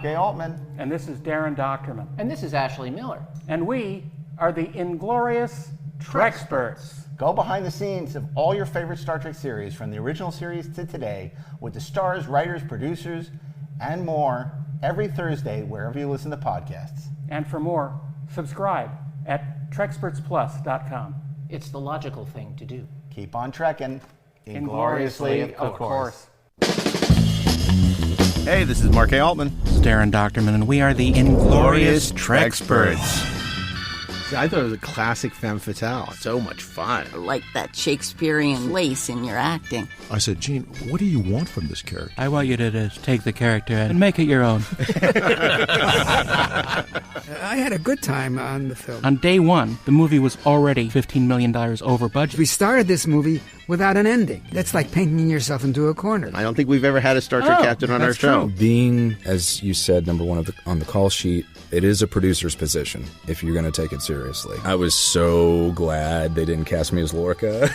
Mark A. Altman. And this is Darren Doctorman. And this is Ashley Miller. And we are the Inglorious Treksperts. Go behind the scenes of all your favorite Star Trek series, from the original series to today, with the stars, writers, producers, and more, every Thursday, wherever you listen to podcasts. And for more, subscribe at TREKSPERTSPlus.com. It's the logical thing to do. Keep on trekking. Ingloriously, of course. Hey, this is Mark A. Altman. This is Darren Doctorman, and we are the Inglorious Treksperts. I thought it was a classic femme fatale. So much fun. I like that Shakespearean lace in your acting. I said, Gene, what do you want from this character? I want you to take the character and make it your own. I had a good time on the film. On day one, the movie was already $15 million over budget. We started this movie without an ending. That's like painting yourself into a corner. I don't think we've ever had a Star Trek captain on our show. Being, as you said, number one on the call sheet, it is a producer's position if you're going to take it seriously. I was so glad they didn't cast me as Lorca.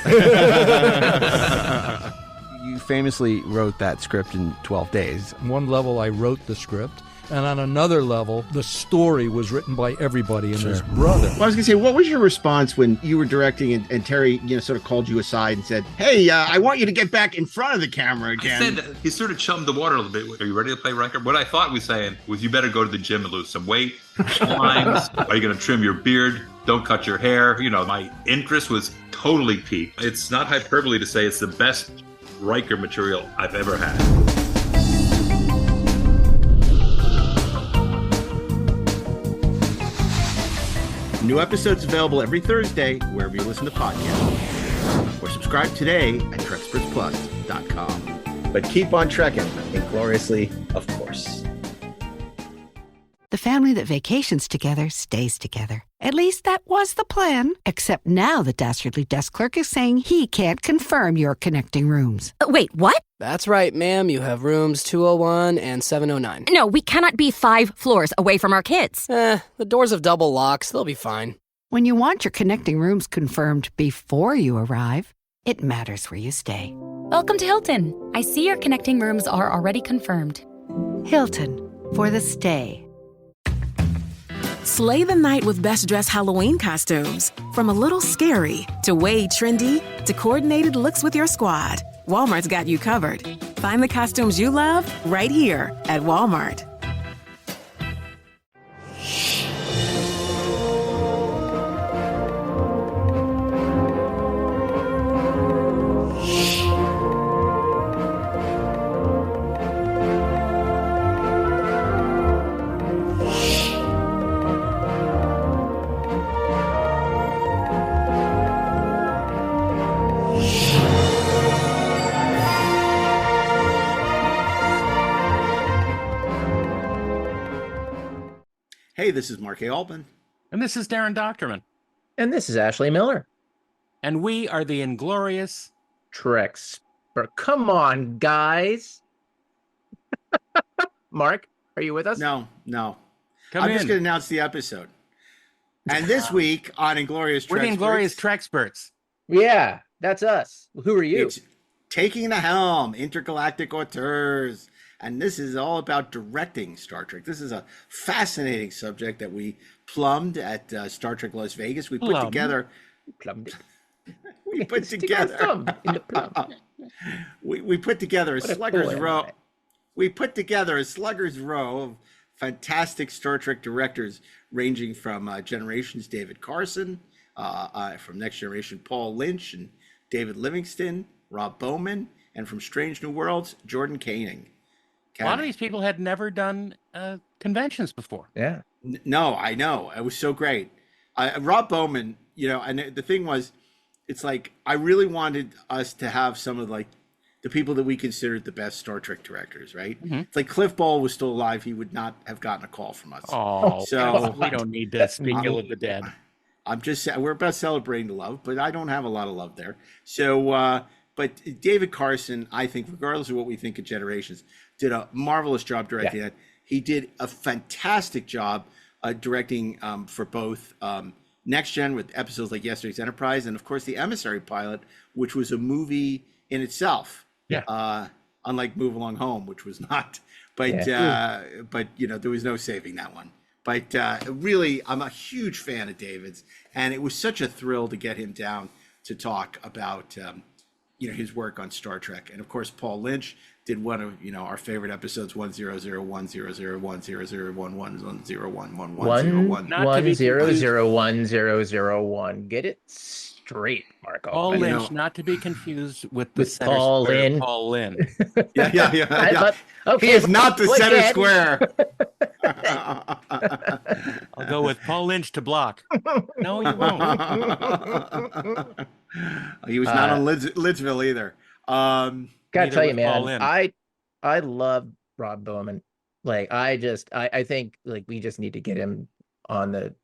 You famously wrote that script in 12 days. On one level, I wrote the script, and on another level, the story was written by everybody and his brother. Well, I was going to say, what was your response when you were directing and Terry, sort of called you aside and said, hey, I want you to get back in front of the camera again? I said, he sort of chummed the water a little bit. Are you ready to play Riker? What I thought he was saying was, you better go to the gym and lose some weight. Times. Are you going to trim your beard? Don't cut your hair. My interest was totally piqued. It's not hyperbole to say it's the best Riker material I've ever had. New episodes available every Thursday, wherever you listen to podcasts. Or subscribe today at TREKSPERTSPlus.com. But keep on trekking, ingloriously, of course. The family that vacations together stays together. At least that was the plan. Except now the dastardly desk clerk is saying he can't confirm your connecting rooms. Wait, what? That's right, ma'am. You have rooms 201 and 709. No, we cannot be 5 floors away from our kids. The doors have double locks. They'll be fine. When you want your connecting rooms confirmed before you arrive, it matters where you stay. Welcome to Hilton. I see your connecting rooms are already confirmed. Hilton, for the stay. Slay the night with best dressed Halloween costumes. From a little scary to way trendy to coordinated looks with your squad, Walmart's got you covered. Find the costumes you love right here at Walmart. Hey, this is Mark A. Altman. And this is Darren Doctorman. And this is Ashley Miller. And we are the Inglorious Treksperts. Come on, guys. Mark, are you with us? No. I'm just going to announce the episode. And this week on Inglorious Treksperts... We're the Inglorious Treksperts. Yeah, that's us. Who are you? It's Taking the Helm, Intergalactic Auteurs. And this is all about directing Star Trek. This is a fascinating subject that we plumbed at Star Trek Las Vegas. We put together... Plumbed it. We put together... in the plum. we put together a slugger's row. We put together a slugger's row of fantastic Star Trek directors, ranging from Generations David Carson, from Next Generation Paul Lynch and David Livingston, ROB BOWMAN, and from Strange New Worlds, Jordan Koenig. A lot of these people had never done conventions before. Yeah. No, I know. It was so great. ROB BOWMAN, and the thing was, it's like, I really wanted us to have some of the people that we considered the best Star Trek directors, right? Mm-hmm. It's like Cliff Ball was still alive, he would not have gotten a call from us. Oh, so we don't need to speak ill of the dead. I'm just saying, we're about celebrating the love, but I don't have a lot of love there. So, but David Carson, I think, regardless of what we think of Generations, did a marvelous job directing that. He did a fantastic job directing for both Next Gen with episodes like Yesterday's Enterprise, and of course the Emissary pilot, which was a movie in itself. Yeah. Unlike Move Along Home, which was not. but you know, there was no saving that one. But really, I'm a huge fan of David's, and it was such a thrill to get him down to talk about you know, his work on Star Trek. And of course, Paul Lynch did one of, you know, our favorite episodes, 1001001011001. Get it straight, Marco. Paul I Lynch, know. not to be confused with the With center Paul square Lynn. Paul Lynn. Yeah. Okay, He is not the look center at- square. I'll go with Paul Lynch to block. No, you won't. He was not on Lidsville either. Gotta Neither tell you, was Paul man, Lynn. I love Rob Bowman. Like, I think like we just need to get him on the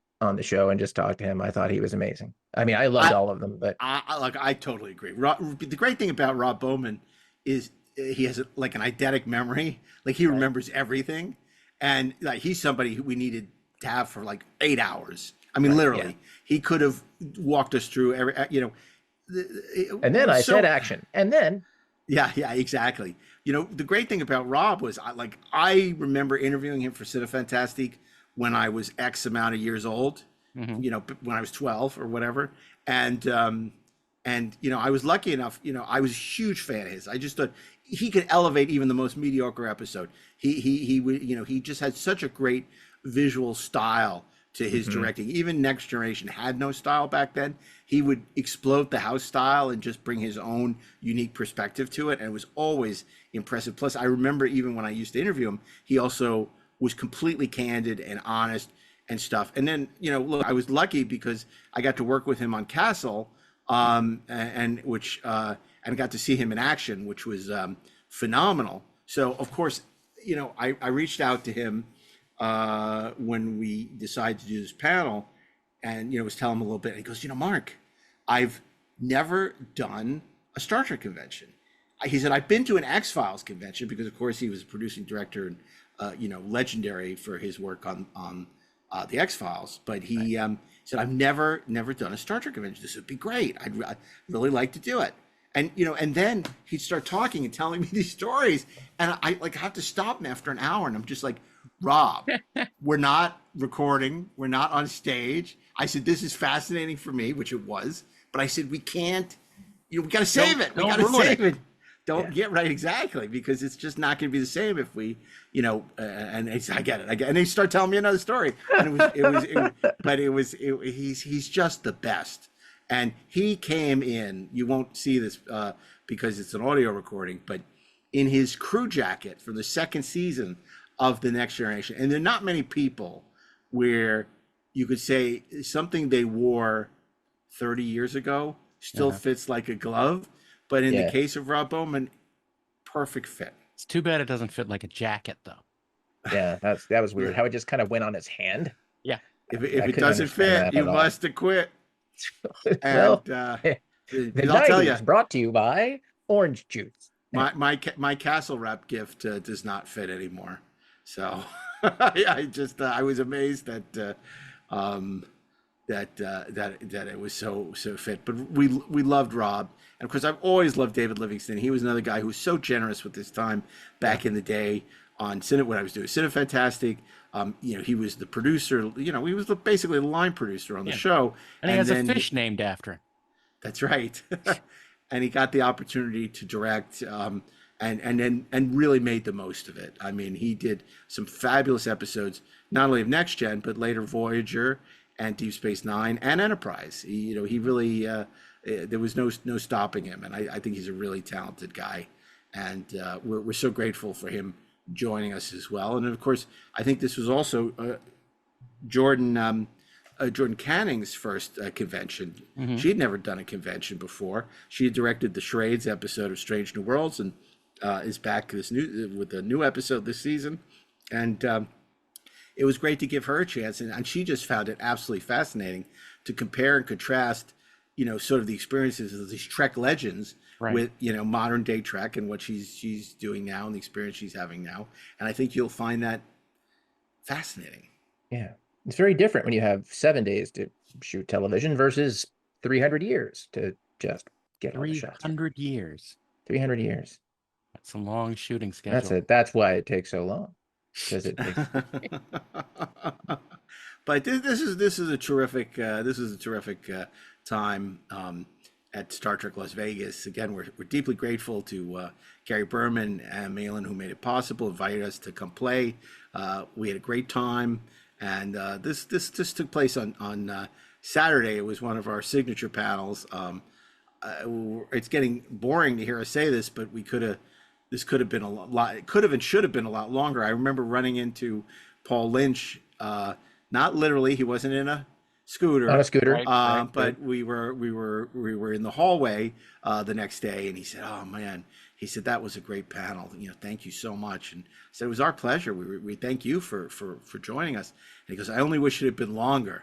show and just talk to him. I thought he was amazing. I mean, I loved all of them, but I totally agree. The great thing about Rob Bowman is he has like an eidetic memory. Like, he remembers everything, and like, he's somebody who we needed to have for like 8 hours. I mean, literally, he could have walked us through every, you know. And then I said action, and then yeah, exactly. You know, the great thing about Rob was I remember interviewing him for Cinefantastique when I was X amount of years old. You know, when I was 12 or whatever, and you know, I was lucky enough. You know, I was a huge fan of his. I just thought he could elevate even the most mediocre episode. He would, you know, he just had such a great visual style to his directing. Even Next Generation had no style back then. He would explode the house style and just bring his own unique perspective to it, and it was always impressive. Plus, I remember even when I used to interview him, he also was completely candid and honest and stuff. And then, you know, look, I was lucky because I got to work with him on Castle, and got to see him in action, which was phenomenal. So of course, you know, I reached out to him when we decided to do this panel, and, you know, was telling him a little bit, and he goes, you know, Mark, I've never done a Star Trek convention. He said, I've been to an X-Files convention because, of course, he was a producing director and, you know, legendary for his work on the X-Files. But he said, I've never done a Star Trek convention. This would be great. I'd really like to do it. And, you know, and then he'd start talking and telling me these stories, and I like have to stop him after an hour, and I'm just like, Rob, we're not recording. We're not on stage. I said, this is fascinating for me, which it was. But I said, we can't, you know, we got to save it. We got to save it. Don't get right. Exactly. Because it's just not going to be the same if we, you know, and I get it. And they start telling me another story. And he's just the best. And he came in, you won't see this because it's an audio recording, but in his crew jacket from the second season of The Next Generation. And there are not many people where you could say something they wore 30 years ago still fits like a glove. But in the case of Rob Bowman, perfect fit. It's too bad it doesn't fit like a jacket, though. Yeah, that was weird. How it just kind of went on his hand. Yeah. If it doesn't fit, you must have quit. Well, And the I'll tell 90s you, brought to you by orange juice. my Castle Wrap gift does not fit anymore. So I was amazed that that it was so fit. But we loved Rob, and of course I've always loved David Livingston. He was another guy who was so generous with his time back in the day on when I was doing Cinefantastique. You know, he was the producer. You know, he was basically the line producer on the show, and he has a fish named after him. That's right. And he got the opportunity to direct, and really made the most of it. I mean, he did some fabulous episodes, not only of Next Gen, but later Voyager and Deep Space Nine and Enterprise. He really there was no stopping him, and I think he's a really talented guy, and we're so grateful for him joining us as well. And of course, I think this was also Jordan Canning's first convention. She had never done a convention before. She had directed the Charades episode of Strange New Worlds, and is back with a new episode this season. And it was great to give her a chance, and she just found it absolutely fascinating to compare and contrast, you know, sort of the experiences of these Trek legends with, you know, modern day Trek and what she's doing now and the experience she's having now. And I think you'll find that fascinating. Yeah. It's very different when you have 7 days to shoot television versus 300 years to just get all the shots. 300 years. 300 years. It's a long shooting schedule. That's it. That's why it takes so long. Because it takes. But this is a terrific time at Star Trek Las Vegas. Again, we're deeply grateful to Gary Berman and Malin, who made it possible, invited us to come play. We had a great time, and this took place on Saturday. It was one of our signature panels. It's getting boring to hear us say this, but this could have been a lot. It could have and should have been a lot longer. I remember running into Paul Lynch. Not literally, he wasn't in a scooter. On a scooter. But we were in the hallway the next day, and he said, "Oh man," he said, "that was a great panel. Thank you so much." And I said, "It was our pleasure. We thank you for joining us." And he goes, "I only wish it had been longer."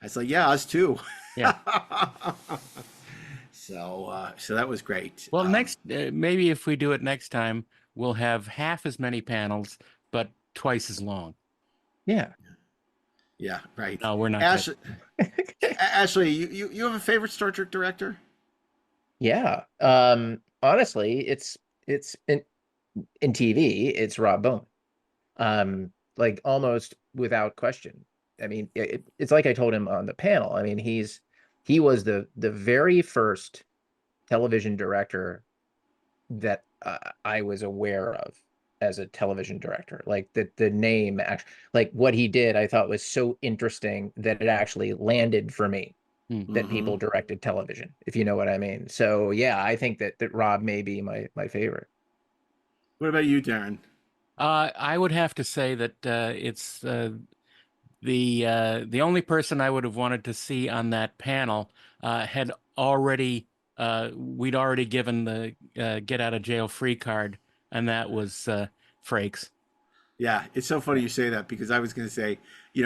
I was like, "Yeah, us too." Yeah. So that was great. Well, maybe if we do it next time, we'll have half as many panels, but twice as long. Yeah. Yeah, right. No, we're not. Ashley, you have a favorite Star Trek director? Yeah. Honestly, it's in TV, it's Rob Bowman. Like almost without question. I mean, it's like I told him on the panel. I mean, he was the very first television director that I was aware of as a television director. Like the name, like what he did, I thought was so interesting that it actually landed for me. That people directed television, if you know what I mean. So yeah, I think that Rob may be my favorite. What about you, Darren? I would have to say that it's the only person I would have wanted to see on that panel had already we'd already given the get out of jail free card, and that was Frakes. Yeah, it's so funny you say that, because I was going to say,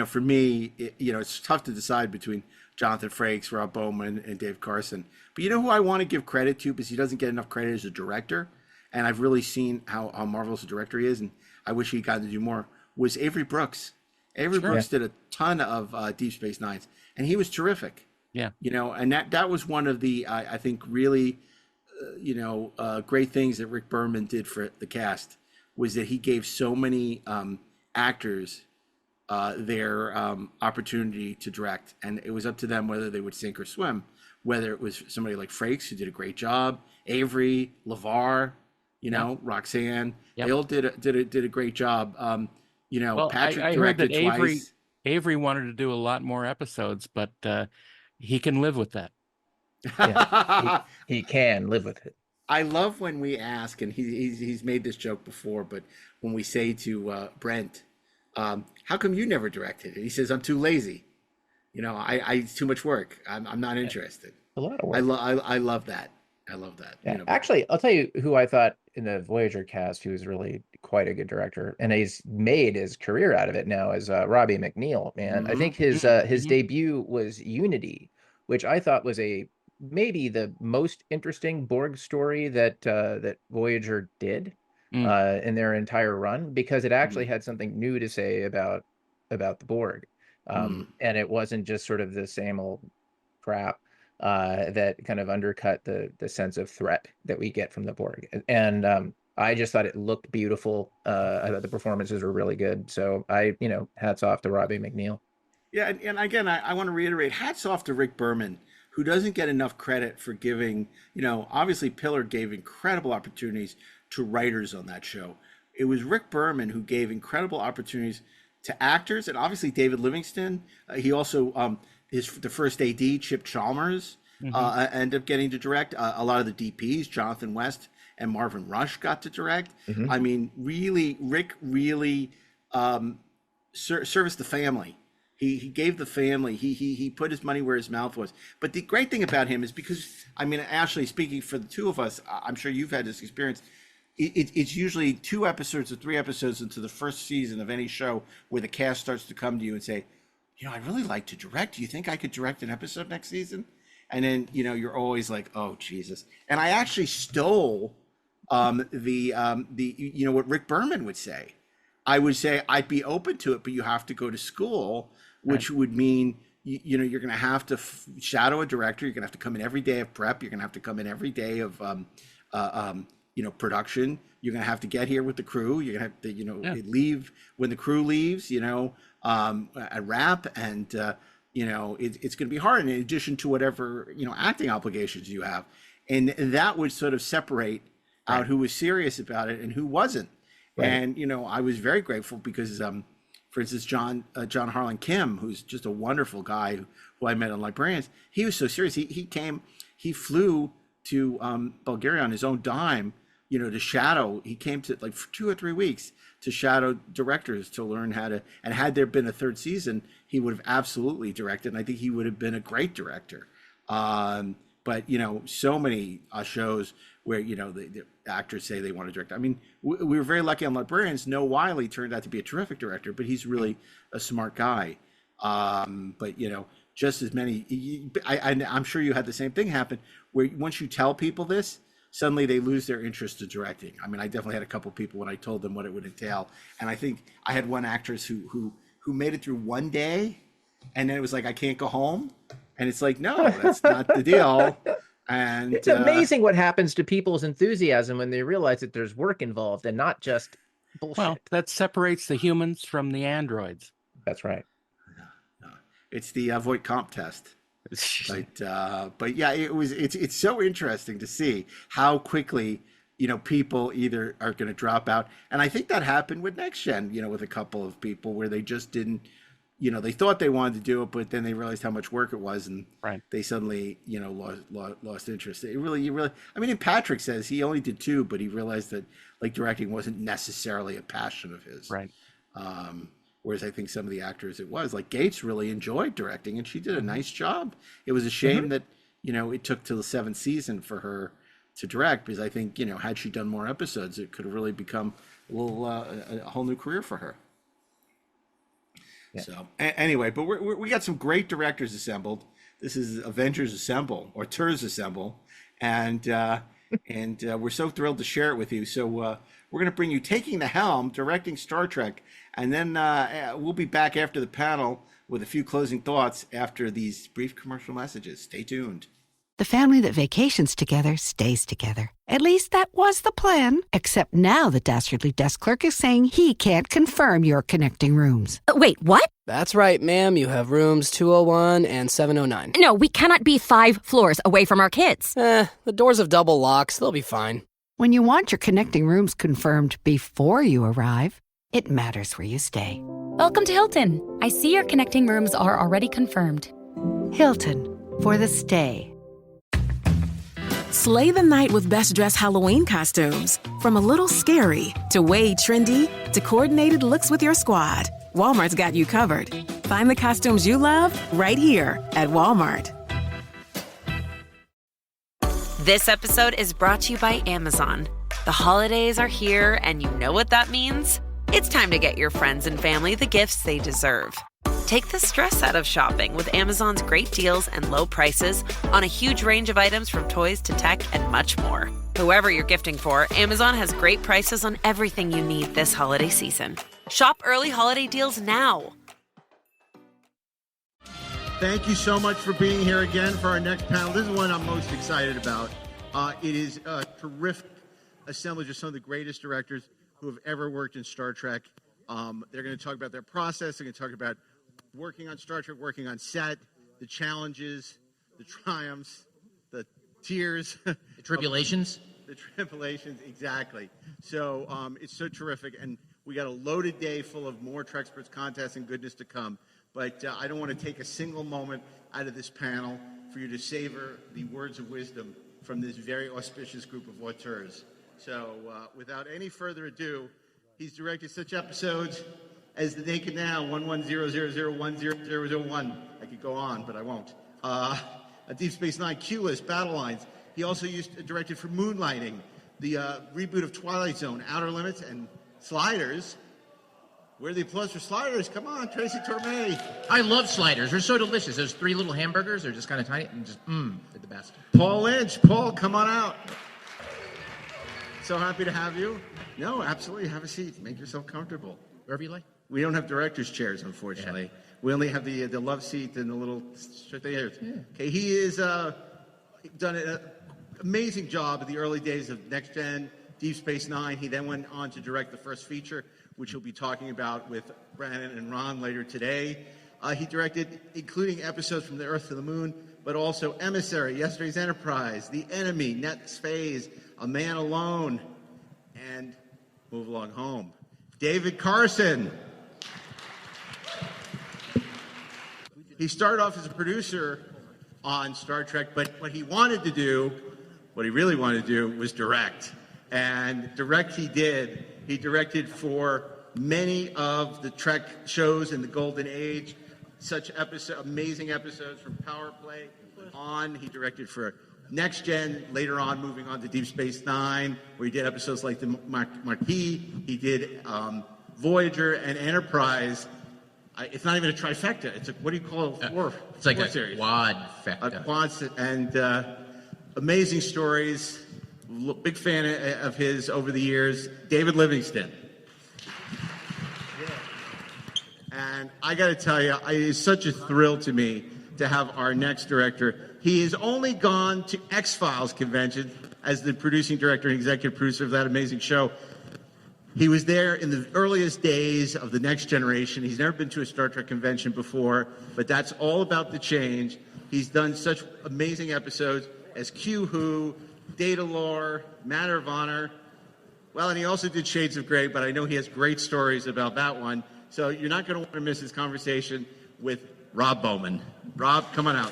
for me, it's tough to decide between Jonathan Frakes, Rob Bowman, and Dave Carson. But you know who I want to give credit to, because he doesn't get enough credit as a director, and I've really seen how marvelous a director he is, and I wish he'd gotten to do more, was Avery Brooks. Avery Brooks did a ton of Deep Space Nines, and he was terrific. Yeah. And that was one of the, I think, really, great things that Rick Berman did for the cast, was that he gave so many actors their opportunity to direct, and it was up to them whether they would sink or swim. Whether it was somebody like Frakes, who did a great job, Avery, LeVar, Roxanne, they all did a great job. Patrick I heard directed that twice. Avery wanted to do a lot more episodes, but he can live with that. Yeah, he can live with it. I love when we ask, and he's made this joke before, but when we say to Brent, how come you never directed it? He says, I'm too lazy. It's too much work. I'm not interested. A lot of work. I love that. I love that. Yeah. Actually, I'll tell you who I thought in the Voyager cast who was really quite a good director, and he's made his career out of it now, is Robbie McNeil. Man, I think his debut was Unity, which I thought was maybe the most interesting Borg story that Voyager did in their entire run, because it actually had something new to say about the Borg, and it wasn't just sort of the same old crap that kind of undercut the sense of threat that we get from the Borg. And I just thought it looked beautiful. I thought the performances were really good. So hats off to Robbie McNeil. Yeah, and again, I want to reiterate, hats off to Rick Berman, who doesn't get enough credit for giving, obviously Pillar gave incredible opportunities to writers on that show. It was Rick Berman who gave incredible opportunities to actors, and obviously David Livingston. He also, the first AD, Chip Chalmers, ended up getting to direct. A lot of the DPs, Jonathan West and Marvin Rush, got to direct. I mean, really, Rick really serviced the family. He gave the family, he put his money where his mouth was. But the great thing about him is, because, Ashley, speaking for the two of us, I'm sure you've had this experience, it's usually 2 episodes or 3 episodes into the first season of any show where the cast starts to come to you and say, I'd really like to direct. Do you think I could direct an episode next season? And then, you're always like, oh, Jesus. And I actually stole what Rick Berman would say. I would say, I'd be open to it, but you have to go to school, which would mean, you're going to have to shadow a director. You're going to have to come in every day of prep. You're going to have to come in every day of production. You're going to have to get here with the crew. You're going to have to, leave when the crew leaves, a wrap. And, it's going to be hard in addition to whatever, acting obligations you have. And that would sort of separate out who was serious about it and who wasn't. Right. And, I was very grateful because, for instance, John Harlan Kim, who's just a wonderful guy who I met on Librarians, he was so serious. He flew to Bulgaria on his own dime, to shadow. He came to like for 2 or 3 weeks to shadow directors to learn how to, and had there been a third season, he would have absolutely directed. And I think he would have been a great director. But, so many shows where, the actors say they want to direct. I mean, we were very lucky on Librarians. Noah Wiley turned out to be a terrific director, but he's really a smart guy. But, just as many, I'm sure you had the same thing happen where once you tell people this, suddenly they lose their interest in directing. I mean, I definitely had a couple of people when I told them what it would entail. And I think I had one actress who made it through one day and then it was like, I can't go home. And it's like, no, that's not the deal. And it's amazing what happens to people's enthusiasm when they realize that there's work involved and not just bullshit. Well, that separates the humans from the androids. That's right. It's the Voight Comp test. But yeah, it's so interesting to see how quickly, people either are going to drop out. And I think that happened with Next Gen, with a couple of people where they just didn't, they thought they wanted to do it, but then they realized how much work it was, and they suddenly, lost interest. You really, I mean, and Patrick says he only did 2, but he realized that like directing wasn't necessarily a passion of his. Right. Whereas I think some of the actors it was, like Gates really enjoyed directing, and she did a nice job. It was a shame that, it took till the 7th season for her to direct, because I think, had she done more episodes, it could have really become a whole new career for her. Yeah. So anyway, but we got some great directors assembled. This is Avengers Assemble, or Tours Assemble, and we're so thrilled to share it with you. So we're going to bring you Taking the Helm, directing Star Trek, and then we'll be back after the panel with a few closing thoughts after these brief commercial messages. Stay tuned. The family that vacations together stays together. At least that was the plan. Except now the dastardly desk clerk is saying he can't confirm your connecting rooms. Wait, what? That's right, ma'am. You have rooms 201 and 709. No, we cannot be 5 floors away from our kids. The doors have double locks. They'll be fine. When you want your connecting rooms confirmed before you arrive, it matters where you stay. Welcome to Hilton. I see your connecting rooms are already confirmed. Hilton, for the stay. Slay the night with best dressed Halloween costumes. From a little scary to way trendy to coordinated looks with your squad, Walmart's got you covered. Find the costumes you love right here at Walmart. This episode is brought to you by Amazon. The holidays are here, and you know what that means. It's time to get your friends and family the gifts they deserve. Take the stress out of shopping with Amazon's great deals and low prices on a huge range of items from toys to tech and much more. Whoever you're gifting for, Amazon has great prices on everything you need this holiday season. Shop early holiday deals now. Thank you so much for being here again for our next panel. This is one I'm most excited about. It is a terrific assemblage of some of the greatest directors who have ever worked in Star Trek. They're going to talk about their process. They're going to talk about working on Star Trek, working on set, the challenges, the triumphs, the tears. The tribulations. The tribulations, exactly. So it's so terrific. And we got a loaded day full of more Treksperts contests and goodness to come. But I don't want to take a single moment out of this panel for you to savor the words of wisdom from this very auspicious group of auteurs. So without any further ado, he's directed such episodes as The Naked Now, 1100010001. I could go on, but I won't. A Deep Space Nine, Q-List, Battle Lines. He also directed for Moonlighting, the reboot of Twilight Zone, Outer Limits, and Sliders. Where the applause for Sliders? Come on, Tracy Torme. I love Sliders. They're so delicious. Those 3 little hamburgers are just kind of tiny and just, they're the best. Paul Lynch. Paul, come on out. So happy to have you. No, absolutely. Have a seat. Make yourself comfortable. Wherever you like. We don't have director's chairs, unfortunately. Yeah. We only have the love seat and the little chairs. Yeah. Okay, he has done an amazing job at the early days of Next Gen, Deep Space Nine. He then went on to direct the first feature, which we'll be talking about with Brandon and Ron later today. He directed, including episodes from the Earth to the Moon, but also Emissary, Yesterday's Enterprise, The Enemy, Next Phase, A Man Alone, and Move Along Home. David Carson. He started off as a producer on Star Trek, but what he really wanted to do was direct. And direct he did. He directed for many of the Trek shows in the Golden Age, such amazing episodes from Power Play on. He directed for Next Gen, later on moving on to Deep Space Nine, where he did episodes like the Marquis. He did Voyager and Enterprise. It's not even a trifecta. It's a, what do you call it? It's like a series. quadfecta. A quad, and amazing stories. Big fan of his over the years. David Livingston. And I got to tell you, it is such a thrill to me to have our next director. He has only gone to X-Files convention as the producing director and executive producer of that amazing show. He was there in the earliest days of the Next Generation. He's never been to a Star Trek convention before, but that's all about to change. He's done such amazing episodes as Q-Who, Data Lore, Matter of Honor. Well, and he also did Shades of Grey, but I know he has great stories about that one. So you're not going to want to miss his conversation with ROB BOWMAN. Rob, come on out.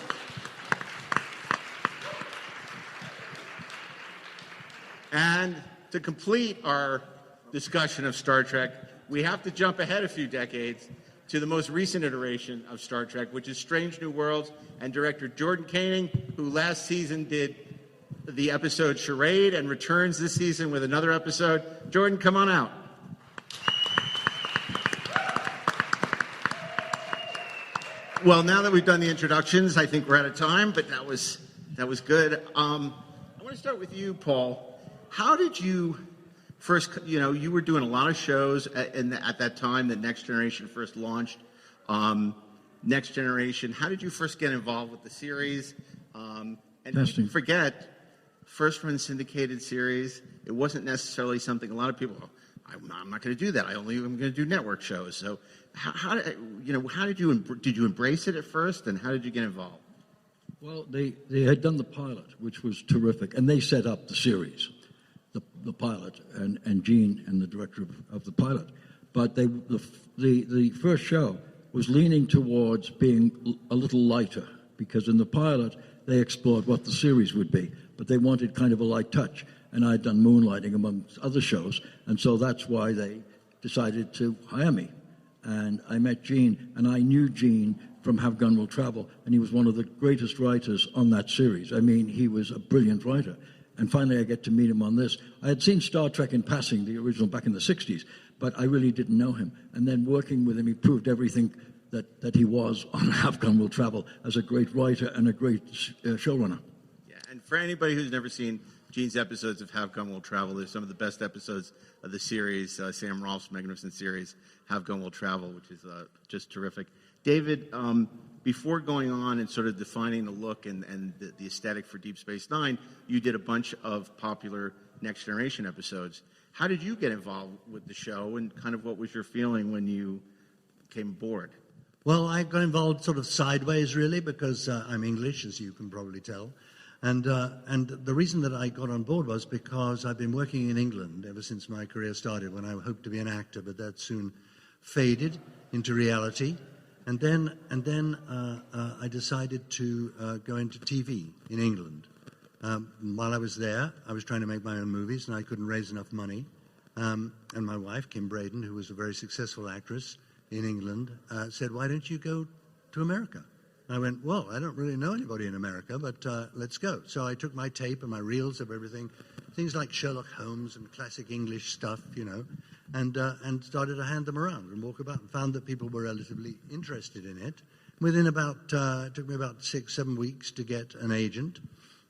And to complete our discussion of Star Trek, we have to jump ahead a few decades to the most recent iteration of Star Trek, which is Strange New Worlds, and director Jordan Koenig, who last season did the episode Charade and returns this season with another episode. Jordan, come on out. Well, now that we've done the introductions, I think we're out of time, but that was good. I want to start with you, Paul. How did you first, you were doing a lot of shows at that time that Next Generation first launched. Next Generation, how did you first get involved with the series? And don't forget, first run syndicated series, it wasn't necessarily something a lot of people, I'm not going to do that. I'm going to do network shows. So how did you embrace it at first, and how did you get involved? Well, they had done the pilot, which was terrific, and they set up the series, the pilot, and Gene and the director of the pilot. But the first show was leaning towards being a little lighter, because in the pilot they explored what the series would be, but they wanted kind of a light touch. And I'd done moonlighting amongst other shows, and so that's why they decided to hire me. And I met Gene, and I knew Gene from Have Gun Will Travel, and he was one of the greatest writers on that series. I mean, he was a brilliant writer. And finally I get to meet him on this. I had seen Star Trek in passing, the original, back in the 60s, but I really didn't know him. And then working with him, he proved everything that he was on Have Gun Will Travel as a great writer and a great showrunner. Yeah, and for anybody who's never seen Gene's episodes of Have Gun Will Travel, they're some of the best episodes of the series, Sam Rolfe's magnificent series, Have Gun Will Travel, which is just terrific. David, before going on and sort of defining the look and the aesthetic for Deep Space Nine, you did a bunch of popular Next Generation episodes. How did you get involved with the show, and kind of what was your feeling when you came aboard? Well, I got involved sort of sideways, really, because I'm English, as you can probably tell. And the reason that I got on board was because I've been working in England ever since my career started, when I hoped to be an actor, but that soon faded into reality. And then I decided to go into TV in England. While I was there, I was trying to make my own movies, and I couldn't raise enough money. And my wife, Kim Braden, who was a very successful actress in England, said, "Why don't you go to America?" I went, "Well, I don't really know anybody in America, but let's go." So I took my tape and my reels of everything, things like Sherlock Holmes and classic English stuff, and started to hand them around and walk about, and found that people were relatively interested in it. Within it took me about 6-7 weeks to get an agent,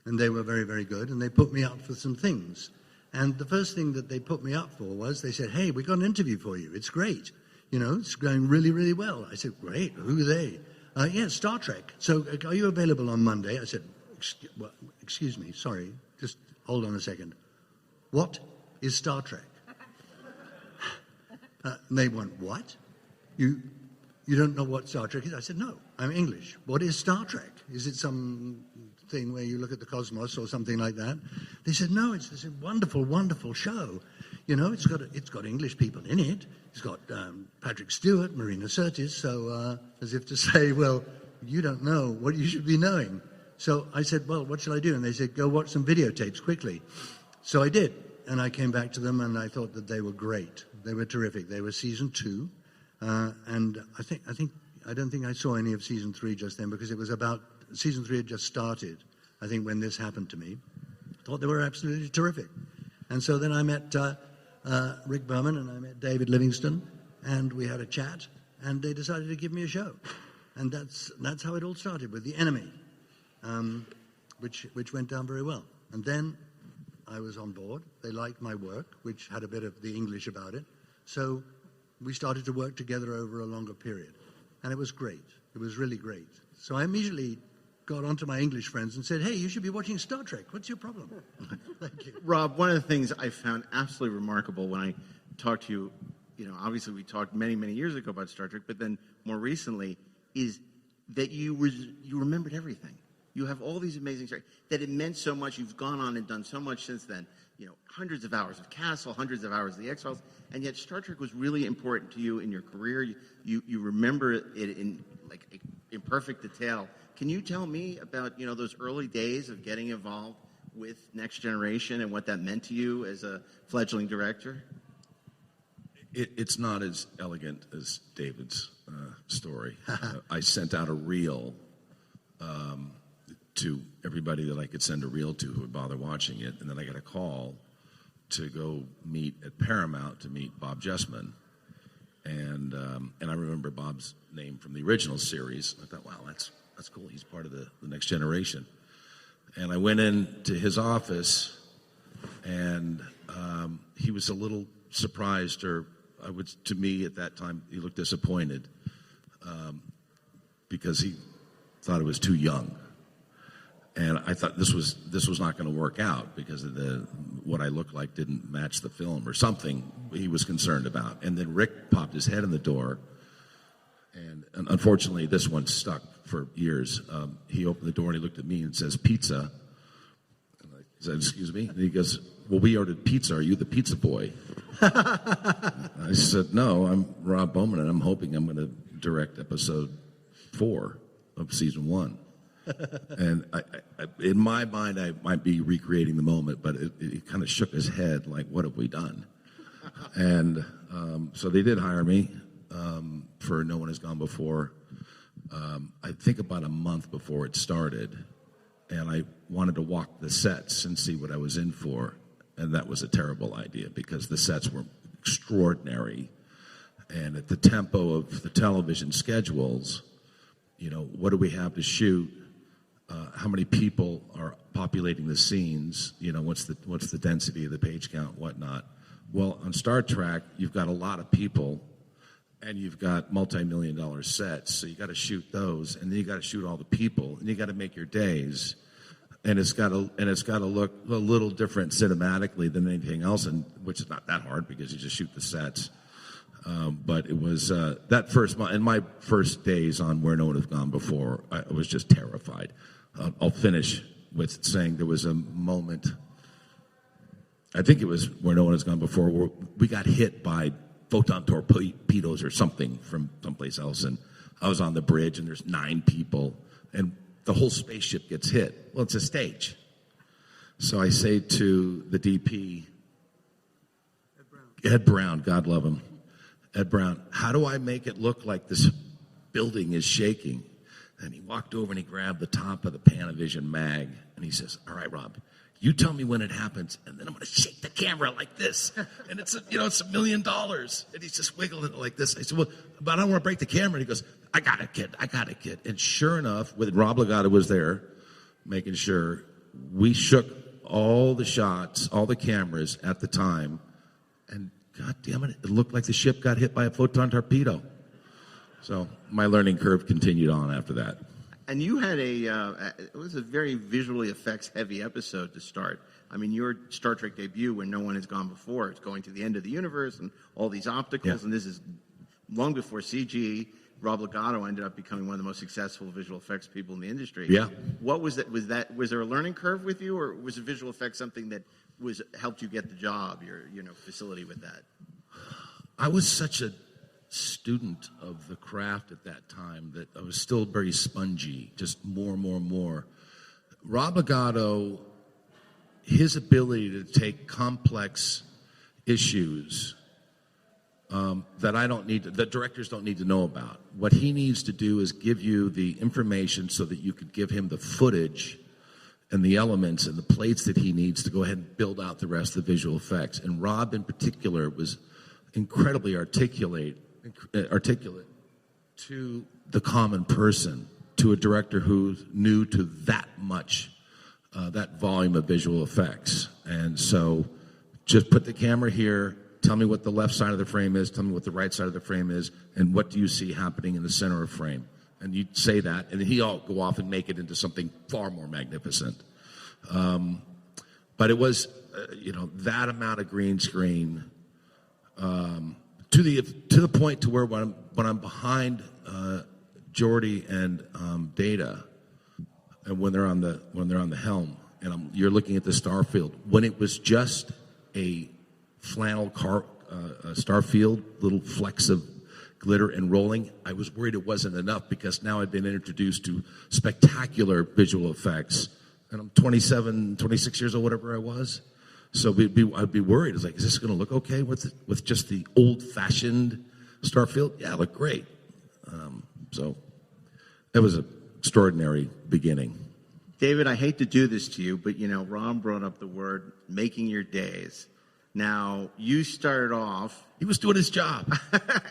and they were very, very good, and they put me up for some things. And the first thing that they put me up for was, they said, "Hey, we got an interview for you. It's great. It's going really, really well." I said, "Great. Who are they?" "Yeah, Star Trek. So are you available on Monday?" I said, excuse me, sorry, just hold on a second. "What is Star Trek. And they went, what? You don't know what Star Trek is? I said, no, I'm English. What is Star Trek? Is it some thing where you look at the cosmos or something like that? They said, no, it's this wonderful, wonderful show. You know, it's got English people in it. It's got Patrick Stewart, Marina Sirtis. So as if to say, well, you don't know what you should be knowing. So I said, well, what shall I do? And they said, go watch some videotapes quickly. So I did. And I came back to them and I thought that they were great. They were terrific. They were season 2. And I don't think I saw any of season 3 just then, because it was about, season 3 had just started, I think, when this happened to me. I thought they were absolutely terrific. And so then I met Rick Bowman and I met David Livingstone, and we had a chat, and they decided to give me a show. And that's how it all started, with The Enemy, which went down very well. And then I was on board. They liked my work, which had a bit of the English about it. So we started to work together over a longer period. And it was great. It was really great. So I immediately got onto my English friends and said, hey, you should be watching Star Trek. What's your problem? Thank you. Rob, one of the things I found absolutely remarkable when I talked to you, you know, obviously we talked many, many years ago about Star Trek, but then more recently, is that you remembered everything. You have all these amazing stories, that it meant so much. You've gone on and done so much since then. You know, hundreds of hours of Castle, hundreds of hours of the X-Files, and yet Star Trek was really important to you in your career. You remember it in perfect detail. Can you tell me about, you know, those early days of getting involved with Next Generation and what that meant to you as a fledgling director? It's not as elegant as David's story. I sent out a reel to everybody that I could send a reel to who would bother watching it, and then I got a call to go meet at Paramount to meet Bob Jessman, and I remember Bob's name from the original series. I thought, wow, that's cool. He's part of the Next Generation, and I went into his office, and he was a little surprised, or to me at that time, he looked disappointed because he thought it was too young. And I thought this was not going to work out because of what I looked like didn't match the film or something he was concerned about. And then Rick popped his head in the door, and unfortunately this one stuck for years. He opened the door and he looked at me and says, "Pizza." And I said, "Excuse me?" And he goes, "Well, we ordered pizza. Are you the pizza boy?" I said, "No, I'm Rob Bowman, and I'm hoping I'm going to direct episode 4 of season 1. And I, in my mind, I might be recreating the moment, but it kind of shook his head like, what have we done? And so they did hire me for No One Has Gone Before. I think about a month before it started, and I wanted to walk the sets and see what I was in for, and that was a terrible idea because the sets were extraordinary. And at the tempo of the television schedules, you know, what do we have to shoot? How many people are populating the scenes? You know, what's the density of the page count, whatnot? Well, on Star Trek, you've got a lot of people, and you've got multi-million-dollar sets, so you got to shoot those, and then you got to shoot all the people, and you got to make your days, and it's got to look a little different cinematically than anything else, and which is not that hard because you just shoot the sets. But it was that first month, in my first days on Where No One Has Gone Before, I was just terrified. I'll finish with saying there was a moment, I think it was Where No One Has Gone Before, where we got hit by photon torpedoes or something from someplace else, and I was on the bridge, and there's 9 people, and the whole spaceship gets hit. Well, it's a stage. So I say to the DP, Ed Brown, God love him, Ed Brown, how do I make it look like this building is shaking? And he walked over and he grabbed the top of the Panavision mag, and he says, all right, Rob, you tell me when it happens, and then I'm going to shake the camera like this. And it's $1 million. And he's just wiggling it like this. I said, well, but I don't want to break the camera. And he goes, I got it, kid. And sure enough, with Rob Legato was there, making sure, we shook all the shots, all the cameras at the time, and God damn it, it looked like the ship got hit by a photon torpedo. So my learning curve continued on after that. And you had it was a very visually effects heavy episode to start. I mean, your Star Trek debut, when no one has gone before, it's going to the end of the universe and all these opticals, and this is long before CG. Rob Legato ended up becoming one of the most successful visual effects people in the industry. Yeah. What was that? Was there a learning curve with you, or was the visual effects something that helped you get the job? Your facility with that. I was such a student of the craft at that time that I was still very spongy, just more. Rob Legato, his ability to take complex issues that directors don't need to know about. What he needs to do is give you the information so that you could give him the footage and the elements and the plates that he needs to go ahead and build out the rest of the visual effects. And Rob in particular was incredibly articulate to the common person, to a director who's new to that much, that volume of visual effects. And so just put the camera here, tell me what the left side of the frame is, tell me what the right side of the frame is, and what do you see happening in the center of frame? And you'd say that, and then he'll go off and make it into something far more magnificent. But it was, that amount of green screen, to the point to where when I'm behind Geordi and Data, and when they're on the helm, and you're looking at the starfield, when it was just a flannel starfield, little flecks of glitter and rolling, I was worried it wasn't enough, because now I'd been introduced to spectacular visual effects, and I'm 27, 26 years old, whatever I was. So I'd be worried. It's like, is this going to look okay with just the old-fashioned starfield? Yeah, it looked great. So it was an extraordinary beginning. David, I hate to do this to you, but Ron brought up the word making your days. Now, you started off... He was doing his job.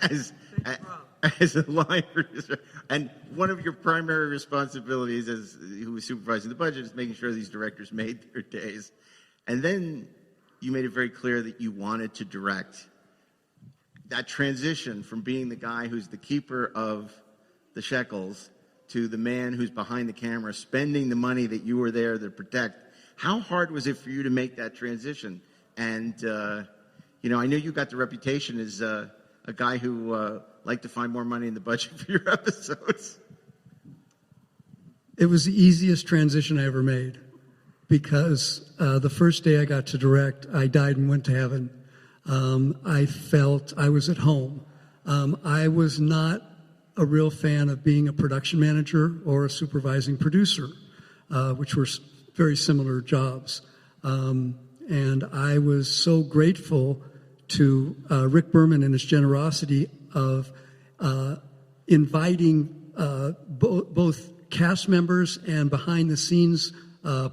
as a line producer. And one of your primary responsibilities as who was supervising the budget is making sure these directors made their days. And then you made it very clear that you wanted to direct. That transition from being the guy who's the keeper of the shekels to the man who's behind the camera spending the money that you were there to protect. How hard was it for you to make that transition? And, I know you got the reputation as a guy who liked to find more money in the budget for your episodes. It was the easiest transition I ever made, because the first day I got to direct, I died and went to heaven. I felt I was at home. I was not a real fan of being a production manager or a supervising producer, which were very similar jobs. And I was so grateful to Rick Berman and his generosity of inviting both cast members and behind-the-scenes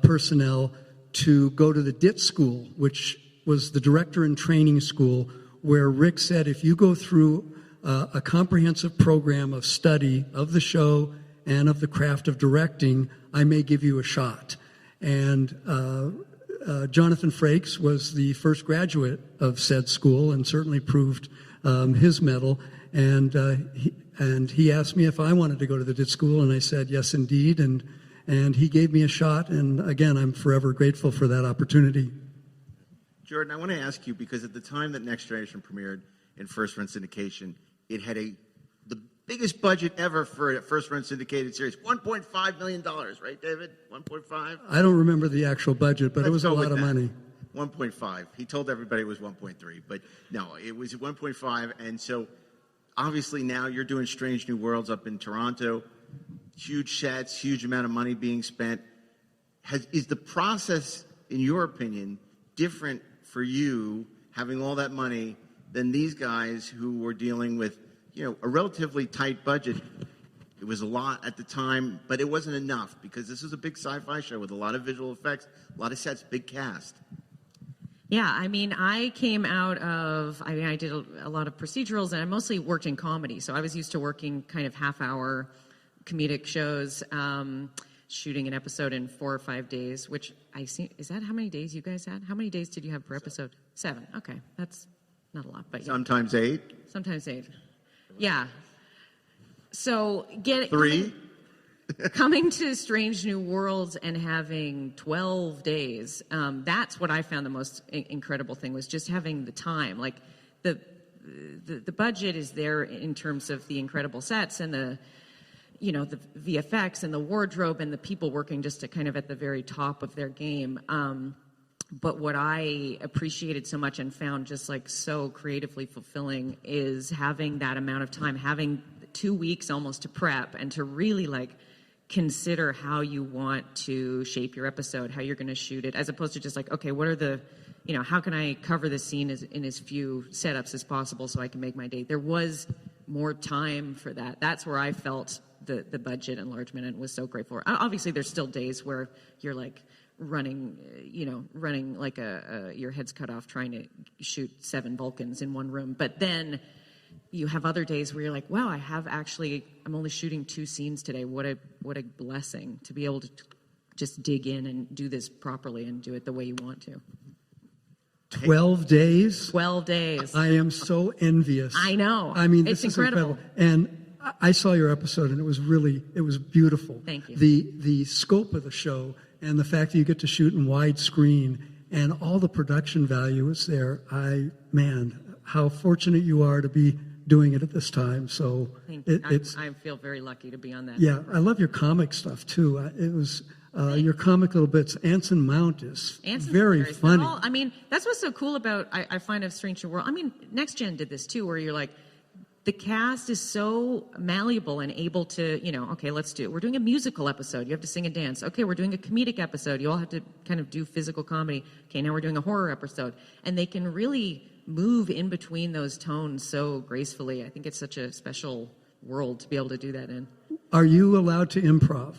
personnel to go to the DIT school, which was the director and training school, where Rick said, if you go through a comprehensive program of study of the show and of the craft of directing, I may give you a shot. And Jonathan Frakes was the first graduate of said school and certainly proved his mettle. And he asked me if I wanted to go to the DIT school, and I said yes, indeed. And he gave me a shot, and again, I'm forever grateful for that opportunity. Jordan, I want to ask you, because at the time that Next Generation premiered in first run syndication, it had the biggest budget ever for a first run syndicated series, $1.5 million, right, David? 1.5? I don't remember the actual budget, but it was a lot of money. 1.5. He told everybody it was 1.3, but no, it was 1.5. And so obviously now you're doing Strange New Worlds up in Toronto, huge sets, huge amount of money being spent. Is the process, in your opinion, different for you having all that money than these guys who were dealing with, a relatively tight budget? It was a lot at the time, but it wasn't enough, because this is a big sci-fi show with a lot of visual effects, a lot of sets, big cast. Yeah, I came out of, I did a lot of procedurals, and I mostly worked in comedy, so I was used to working kind of half-hour comedic shows, shooting an episode in 4 or 5 days, which is that how many days you guys had? How many days did you have per episode? 7. Okay, that's not a lot, but yeah. Sometimes 8. Sometimes 8. Yeah. So 3. coming to Strange New Worlds and having 12 days, that's what I found the most incredible thing, was just having the time. Like the budget is there in terms of the incredible sets and the VFX and the wardrobe and the people working just at kind of at the very top of their game. But what I appreciated so much and found just like so creatively fulfilling is having that amount of time, having 2 weeks almost to prep and to really like consider how you want to shape your episode, how you're going to shoot it, as opposed to just like, okay, what are the, how can I cover this scene in as few setups as possible so I can make my day? There was more time for that. That's where I felt the budget enlargement and was so grateful. Obviously, there's still days where you're like running like your head's cut off trying to shoot 7 Vulcans in one room. But then you have other days where you're like, wow, I'm only shooting 2 scenes today. What a blessing to be able to just dig in and do this properly and do it the way you want to. 12 days? 12 days. I am so envious. I know. I mean, it's this is incredible. And I saw your episode, and it was beautiful. Thank you. The scope of the show and the fact that you get to shoot in widescreen and all the production value is there. How fortunate you are to be doing it at this time. So Thank you. I feel very lucky to be on that. Yeah, I love your comic stuff too. It was your comic little bits. Anson Mount is very funny. I mean, that's what's so cool about I find of Strange New World. I mean, Next Gen did this too, where you're like, the cast is so malleable and able to, okay, let's do it. We're doing a musical episode. You have to sing and dance. Okay, we're doing a comedic episode. You all have to kind of do physical comedy. Okay, now we're doing a horror episode. And they can really move in between those tones so gracefully. I think it's such a special world to be able to do that in. Are you allowed to improv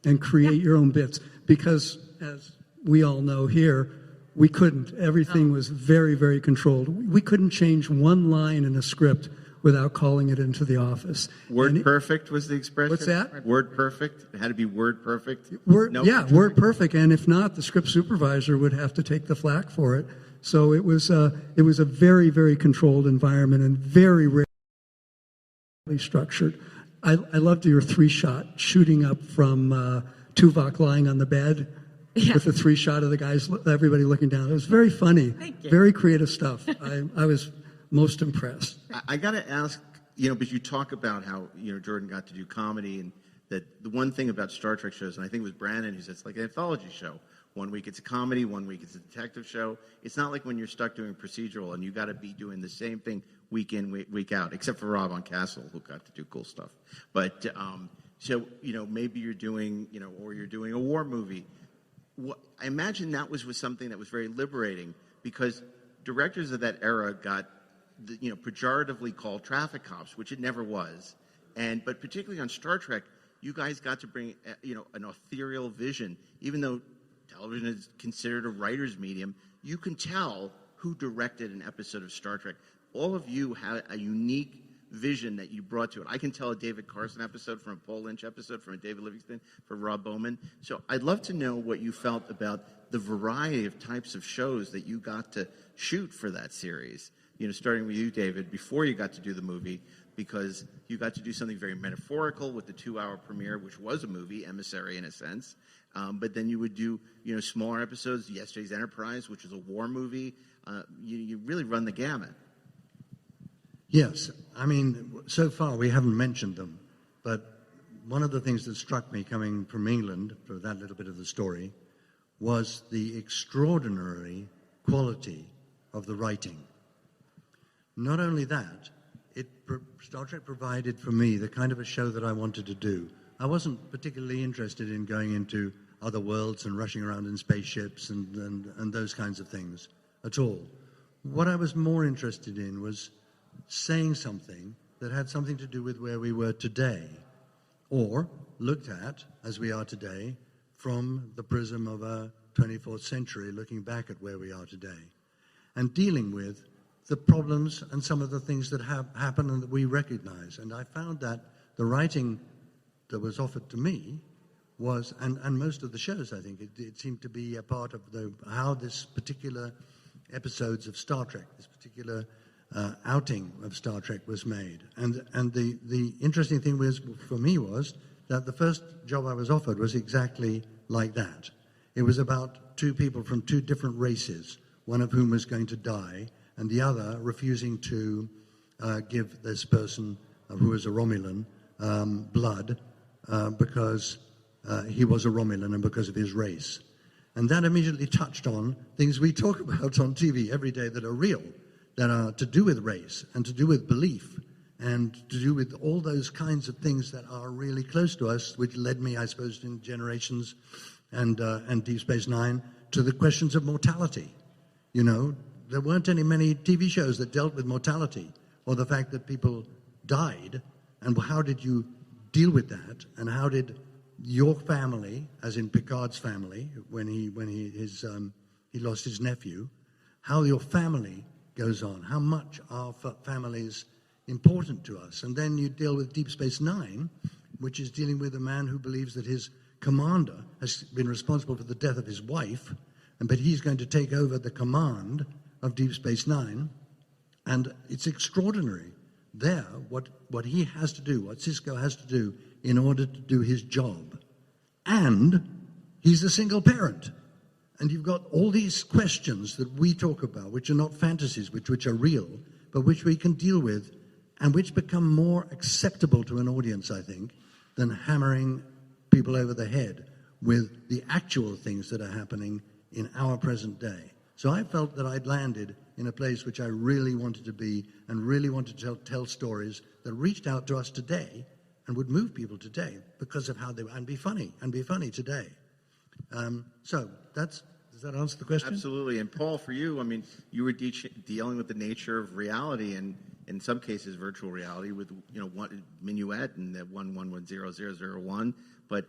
and create your own bits? Because as we all know here, we couldn't. Everything was very, very controlled. We couldn't change one line in a script without calling it into the office. Word perfect was the expression? What's that? Word perfect? It had to be word perfect? Word perfect. And if not, the script supervisor would have to take the flack for it. So it was a very, very controlled environment and very rarely structured. I loved your 3-shot shooting up from Tuvok lying on the bed with the 3-shot of the guys, everybody looking down. It was very funny. Thank you. Very creative stuff. I was most impressed. I got to ask, because you talk about how, Jordan got to do comedy, and that the one thing about Star Trek shows, and I think it was Brandon who said it's like an anthology show. 1 week it's a comedy, 1 week it's a detective show. It's not like when you're stuck doing procedural and you got to be doing the same thing week in, week out, except for Rob on Castle, who got to do cool stuff. But, maybe you're doing, or you're doing a war movie. I imagine that was something that was very liberating, because directors of that era got pejoratively called traffic cops, which it never was. But particularly on Star Trek, you guys got to bring, an ethereal vision. Even though television is considered a writer's medium, you can tell who directed an episode of Star Trek. All of you had a unique vision that you brought to it. I can tell a David Carson episode from a Paul Lynch episode, from a David Livingston, for ROB BOWMAN. So I'd love to know what you felt about the variety of types of shows that you got to shoot for that series. Starting with you, David, before you got to do the movie, because you got to do something very metaphorical with the 2-hour premiere, which was a movie, Emissary in a sense. But then you would do, smaller episodes, Yesterday's Enterprise, which was a war movie. You really run the gamut. Yes. I mean, so far we haven't mentioned them, but one of the things that struck me coming from England, for that little bit of the story, was the extraordinary quality of the writing. Not only that, Star Trek provided for me the kind of a show that I wanted to do. I wasn't particularly interested in going into other worlds and rushing around in spaceships and those kinds of things at all. What I was more interested in was saying something that had something to do with where we were today, or looked at, as we are today, from the prism of a 24th century, looking back at where we are today, and dealing with the problems and some of the things that have happened and that we recognize. And I found that the writing that was offered to me was, and most of the shows, I think, it seemed to be a part of how this particular episodes of Star Trek, this particular outing of Star Trek was made. And the interesting thing was, for me, was that the first job I was offered was exactly like that. It was about two people from two different races, one of whom was going to die, and the other refusing to give this person, who was a Romulan, blood because he was a Romulan and because of his race. And that immediately touched on things we talk about on TV every day that are real, that are to do with race and to do with belief and to do with all those kinds of things that are really close to us, which led me, I suppose, in Generations and Deep Space Nine to the questions of mortality. You know, there weren't many TV shows that dealt with mortality or the fact that people died, and how did you deal with that, and how did your family, as in Picard's family, when he lost his nephew, how your family goes on, how much are families important to us. And then you deal with Deep Space Nine, which is dealing with a man who believes that his commander has been responsible for the death of his wife, but he's going to take over the command of Deep Space Nine. And it's extraordinary there what he has to do, what Sisko has to do in order to do his job. And he's a single parent. And you've got all these questions that we talk about, which are not fantasies, which are real, but which we can deal with, and which become more acceptable to an audience, I think, than hammering people over the head with the actual things that are happening in our present day. So I felt that I'd landed in a place which I really wanted to be, and really wanted to tell stories that reached out to us today and would move people today because of how they were, and be funny today. So does that answer the question? Absolutely. And Paul, for you, I mean, you were dealing with the nature of reality, and in some cases virtual reality with, you know, one Minuet and that 1110001. But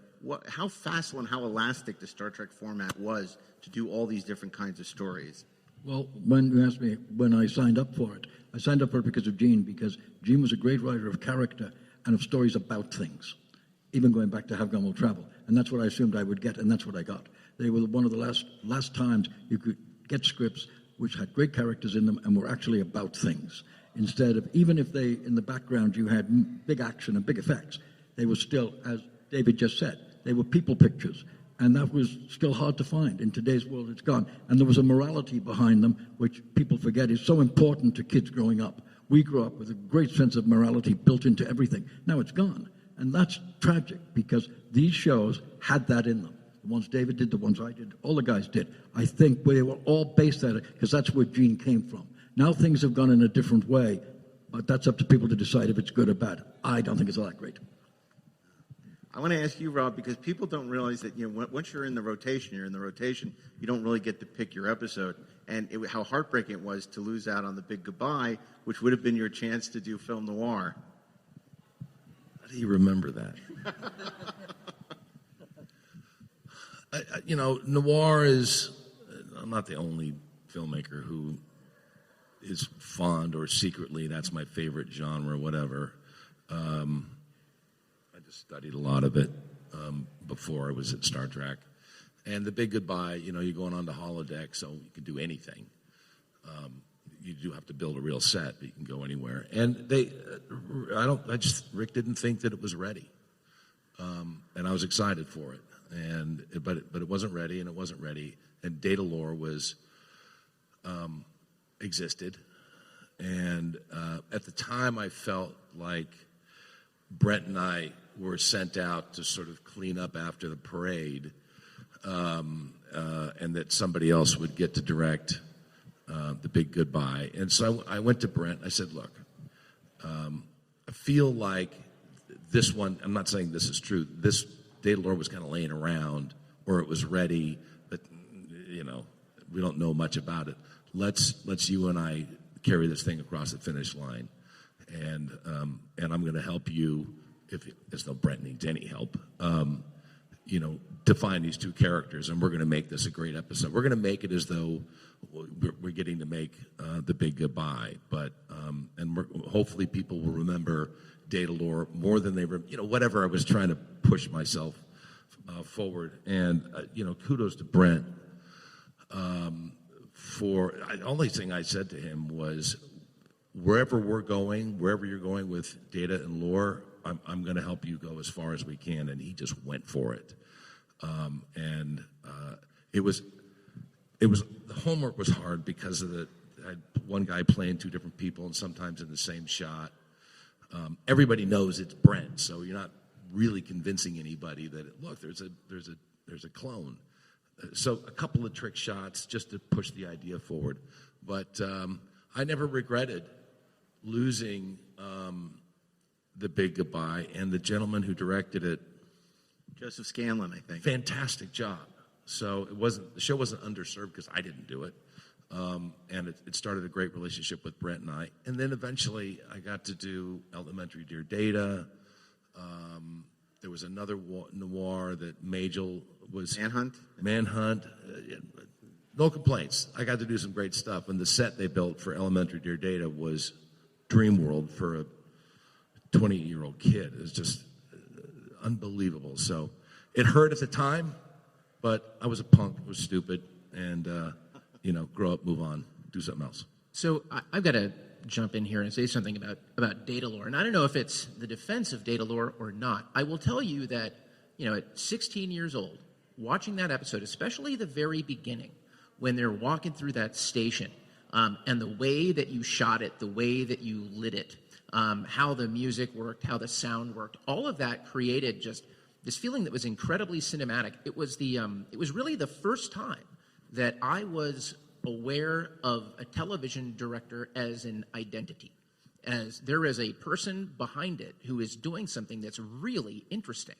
how facile and how elastic the Star Trek format was to do all these different kinds of stories? Well, when you asked me when I signed up for it because of Gene, because Gene was a great writer of character and of stories about things, even going back to Have Gun Will Travel. And that's what I assumed I would get, and that's what I got. They were one of the last times you could get scripts which had great characters in them and were actually about things. Instead of, even if they, in the background, you had big action and big effects, they were still, as David just said, they were people pictures. And that was still hard to find. In today's world, it's gone. And there was a morality behind them, which people forget is so important to kids growing up. We grew up with a great sense of morality built into everything. Now it's gone. And that's tragic, because these shows had that in them. The ones David did, the ones I did, all the guys did. I think they were all based on it, because that's where Gene came from. Now things have gone in a different way, but that's up to people to decide if it's good or bad. I don't think it's all that great. I want to ask you, Rob, because people don't realize that, you know, once you're in the rotation, you don't really get to pick your episode. And how heartbreaking it was to lose out on the big goodbye, which would have been your chance to do film noir. How do you remember that? You know, noir is, I'm not the only filmmaker who is fond, or secretly that's my favorite genre, whatever. I just studied a lot of it before I was at Star Trek. And the big goodbye, you know, you're going on the holodeck, so you can do anything. You do have to build a real set, but you can go anywhere. And Rick didn't think that it was ready. And I was excited for it. But it wasn't ready, and it wasn't ready. And Data Lore existed. And at the time, I felt like Brent and I were sent out to sort of clean up after the parade, and that somebody else would get to direct the big goodbye. And so I went to Brent. I said, look, I feel like this one, I'm not saying this is true, this Data Lore was kind of laying around, or it was ready, but, you know, we don't know much about it. Let's you and I carry this thing across the finish line, and I'm going to help you, if as though Brent needs any help, you know, define these two characters, and we're going to make this a great episode. We're going to make it as though we're getting to make the big goodbye, but hopefully people will remember Data Lore more than they you know, whatever I was trying to push myself forward. And you know, kudos to Brent. The only thing I said to him was, wherever you're going with Data and Lore, I'm going to help you go as far as we can. And he just went for it. The homework was hard because of I had one guy playing two different people and sometimes in the same shot. Everybody knows it's Brent, so you're not really convincing anybody that, look, there's a clone. So a couple of trick shots just to push the idea forward. But I never regretted losing The Big Goodbye, and the gentleman who directed it, Joseph Scanlon, I think. Fantastic job. So the show wasn't underserved because I didn't do it. And it started a great relationship with Brent and I. And then eventually I got to do Elementary Dear Data. There was another noir that Majel was... Manhunt. No complaints. I got to do some great stuff. And the set they built for Elementary Dear Data was dream world for a 20-year-old kid. It was just unbelievable. So it hurt at the time, but I was a punk. I was stupid. And, grow up, move on, do something else. So I've got to jump in here and say something about data lore. And I don't know if it's the defense of data lore or not. I will tell you that, at 16 years old, watching that episode, especially the very beginning, when they're walking through that station, and the way that you shot it, the way that you lit it, how the music worked, how the sound worked, all of that created just this feeling that was incredibly cinematic. It was really the first time that I was aware of a television director as an identity, as there is a person behind it who is doing something that's really interesting.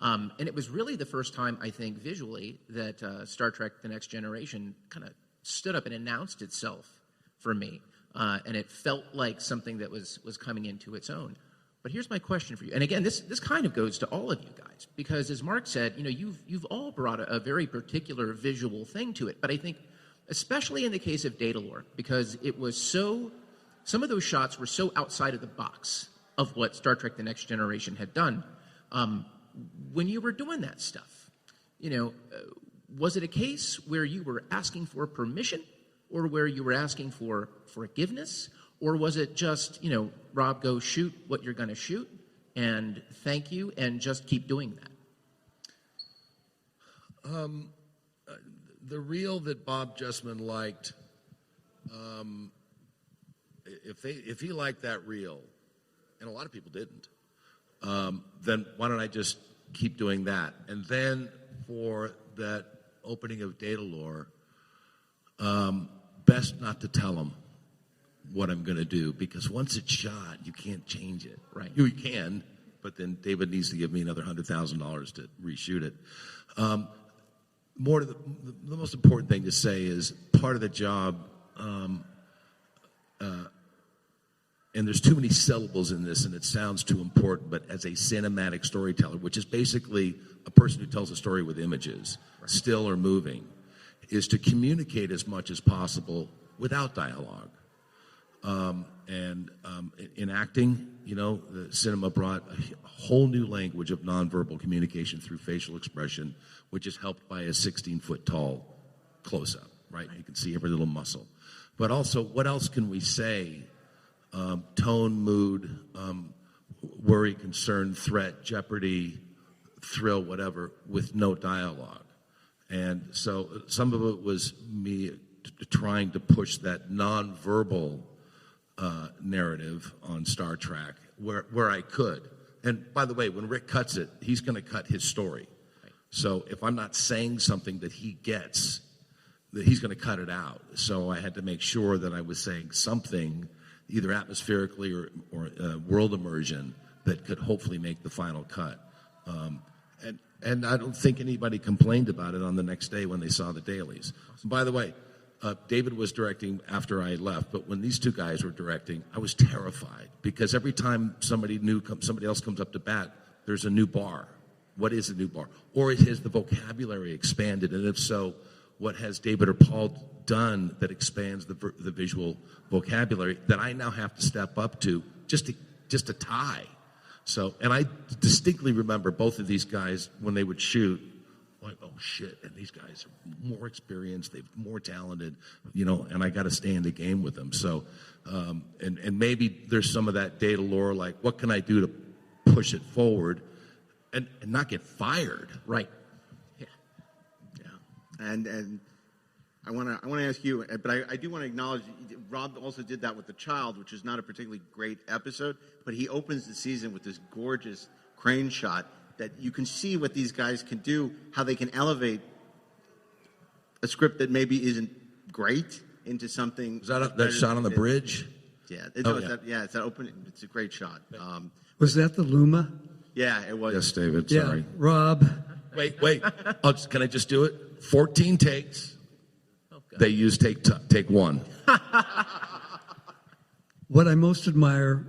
And it was really the first time, I think, visually, that Star Trek The Next Generation kind of stood up and announced itself for me. And it felt like something that was coming into its own. But here's my question for you. And again, this kind of goes to all of you guys, because as Mark said, you've all brought a very particular visual thing to it. But I think, especially in the case of data lore, because it was some of those shots were so outside of the box of what Star Trek The Next Generation had done. When you were doing that stuff, was it a case where you were asking for permission, or where you were asking for forgiveness? Or was it just, Rob, go shoot what you're going to shoot, and thank you, and just keep doing that? The reel that Bob Justman liked, if he liked that reel, and a lot of people didn't, then why don't I just keep doing that? And then for that opening of data lore, best not to tell him what I'm going to do, because once it's shot, you can't change it. Right. You can, but then David needs to give me another $100,000 to reshoot it. More to the most important thing to say is part of the job, and there's too many syllables in this, and it sounds too important, but as a cinematic storyteller, which is basically a person who tells a story with images, still or moving, is to communicate as much as possible without dialogue. In acting, the cinema brought a whole new language of nonverbal communication through facial expression, which is helped by a 16-foot tall close-up, right? You can see every little muscle. But also, what else can we say? Tone, mood, worry, concern, threat, jeopardy, thrill, whatever, with no dialogue. And so some of it was me trying to push that nonverbal narrative on Star Trek where I could. And by the way, when Rick cuts it, he's going to cut his story. Right. So if I'm not saying something that he gets, that he's going to cut it out. So I had to make sure that I was saying something, either atmospherically or world immersion, that could hopefully make the final cut. And I don't think anybody complained about it on the next day when they saw the dailies. And by the way, David was directing after I left, but when these two guys were directing, I was terrified, because every time somebody else comes up to bat, there's a new bar. What is a new bar? Or has the vocabulary expanded? And if so, what has David or Paul done that expands the visual vocabulary that I now have to step up to just to tie? So, and I distinctly remember both of these guys when they would shoot, like, oh shit, and these guys are more experienced, they're more talented, and I got to stay in the game with them. So, and maybe there's some of that data lore, like, what can I do to push it forward and not get fired. Right. And I want to ask you, but I do want to acknowledge Rob also did that with The Child, which is not a particularly great episode, but he opens the season with this gorgeous crane shot that you can see what these guys can do, how they can elevate a script that maybe isn't great into something. Is that shot on the bridge? Yeah, it's that opening. It's a great shot. Was that the Luma? Yeah, it was. Yes, David. Sorry. Yeah, Rob. Wait. Can I just do it? 14 takes. They used take one. What I most admire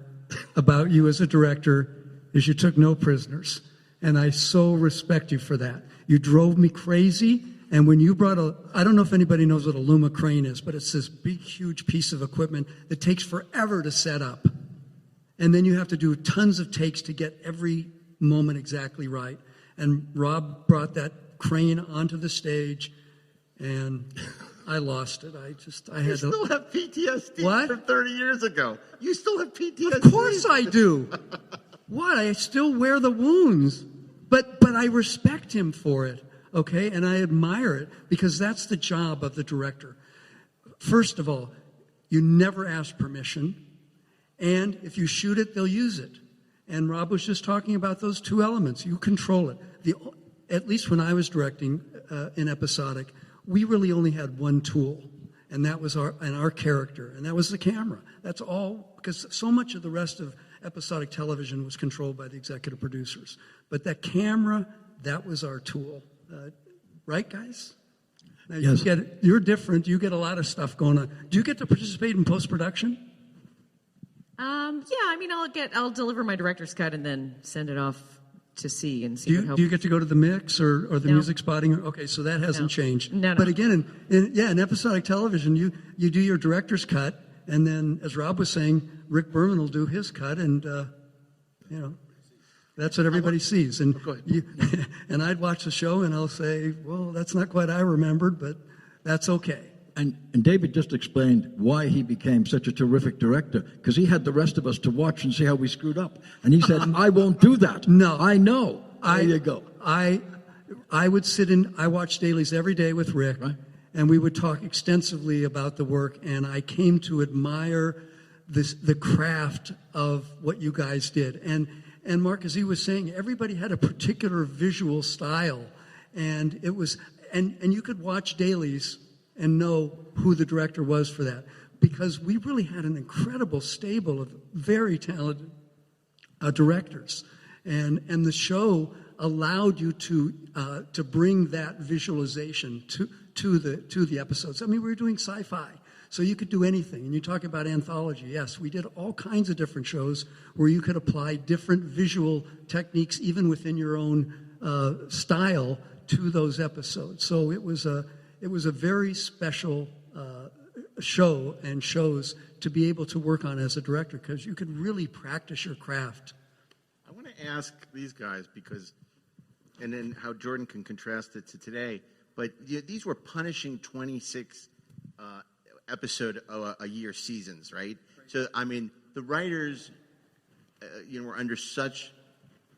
about you as a director is you took no prisoners. And I so respect you for that. You drove me crazy. And when you brought I don't know if anybody knows what a Luma crane is, but it's this big, huge piece of equipment that takes forever to set up. And then you have to do tons of takes to get every moment exactly right. And Rob brought that crane onto the stage, and I lost it. I had to... You still have PTSD What? from 30 years ago. You still have PTSD. Of course I do. What? I still wear the wounds. But I respect him for it, okay? And I admire it because that's the job of the director. First of all, you never ask permission. And if you shoot it, they'll use it. And Rob was just talking about those two elements. You control it. At least when I was directing in episodic, we really only had one tool, and that was our character, and that was the camera. That's all, because so much of the rest of episodic television was controlled by the executive producers. But that camera, that was our tool. Right, guys? Now, Yes. You're different. You get a lot of stuff going on. Do you get to participate in post-production? Yeah, I mean, I'll deliver my director's cut and then send it off to see and see Do what you, helps. do you get to go to the mix or the No. music spotting? Okay, so that hasn't changed. No. But again, in episodic television, you do your director's cut, and then, as Rob was saying, Rick Berman will do his cut, and that's what everybody sees. And and I'd watch the show, and I'll say, well, that's not quite I remembered, but that's okay. And David just explained why he became such a terrific director, because he had the rest of us to watch and see how we screwed up. And he said, I won't do that. No. I know. There you go. I would I watched dailies every day with Rick, and we would talk extensively about the work, and I came to admire the craft of what you guys did. And Mark, as he was saying, everybody had a particular visual style, and it was, and you could watch dailies and know who the director was for that, because we really had an incredible stable of very talented directors, and the show allowed you to bring that visualization to the episodes. I mean, we were doing sci-fi, so you could do anything. And you talk about anthology. Yes, we did all kinds of different shows where you could apply different visual techniques, even within your own style, to those episodes. So it was a very special show and shows to be able to work on as a director, because you could really practice your craft. I want to ask these guys because, and then how Jordan can contrast it to today, but these were punishing 26 episode a year seasons, right? So, I mean, the writers, were under such,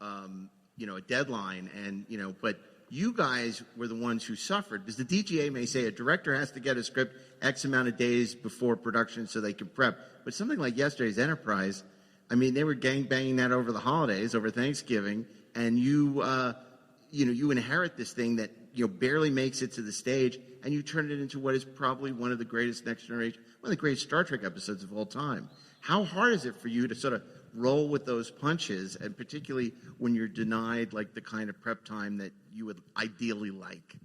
a deadline, and, but you guys were the ones who suffered, because the DGA may say a director has to get a script X amount of days before production so they can prep. But something like yesterday's Enterprise, I mean, they were gangbanging that over the holidays, over Thanksgiving, and you inherit this thing that barely makes it to the stage, and you turn it into what is probably one of the greatest Next Generation, one of the greatest Star Trek episodes of all time. How hard is it for you to sort of roll with those punches, and particularly when you're denied like the kind of prep time that you would ideally like?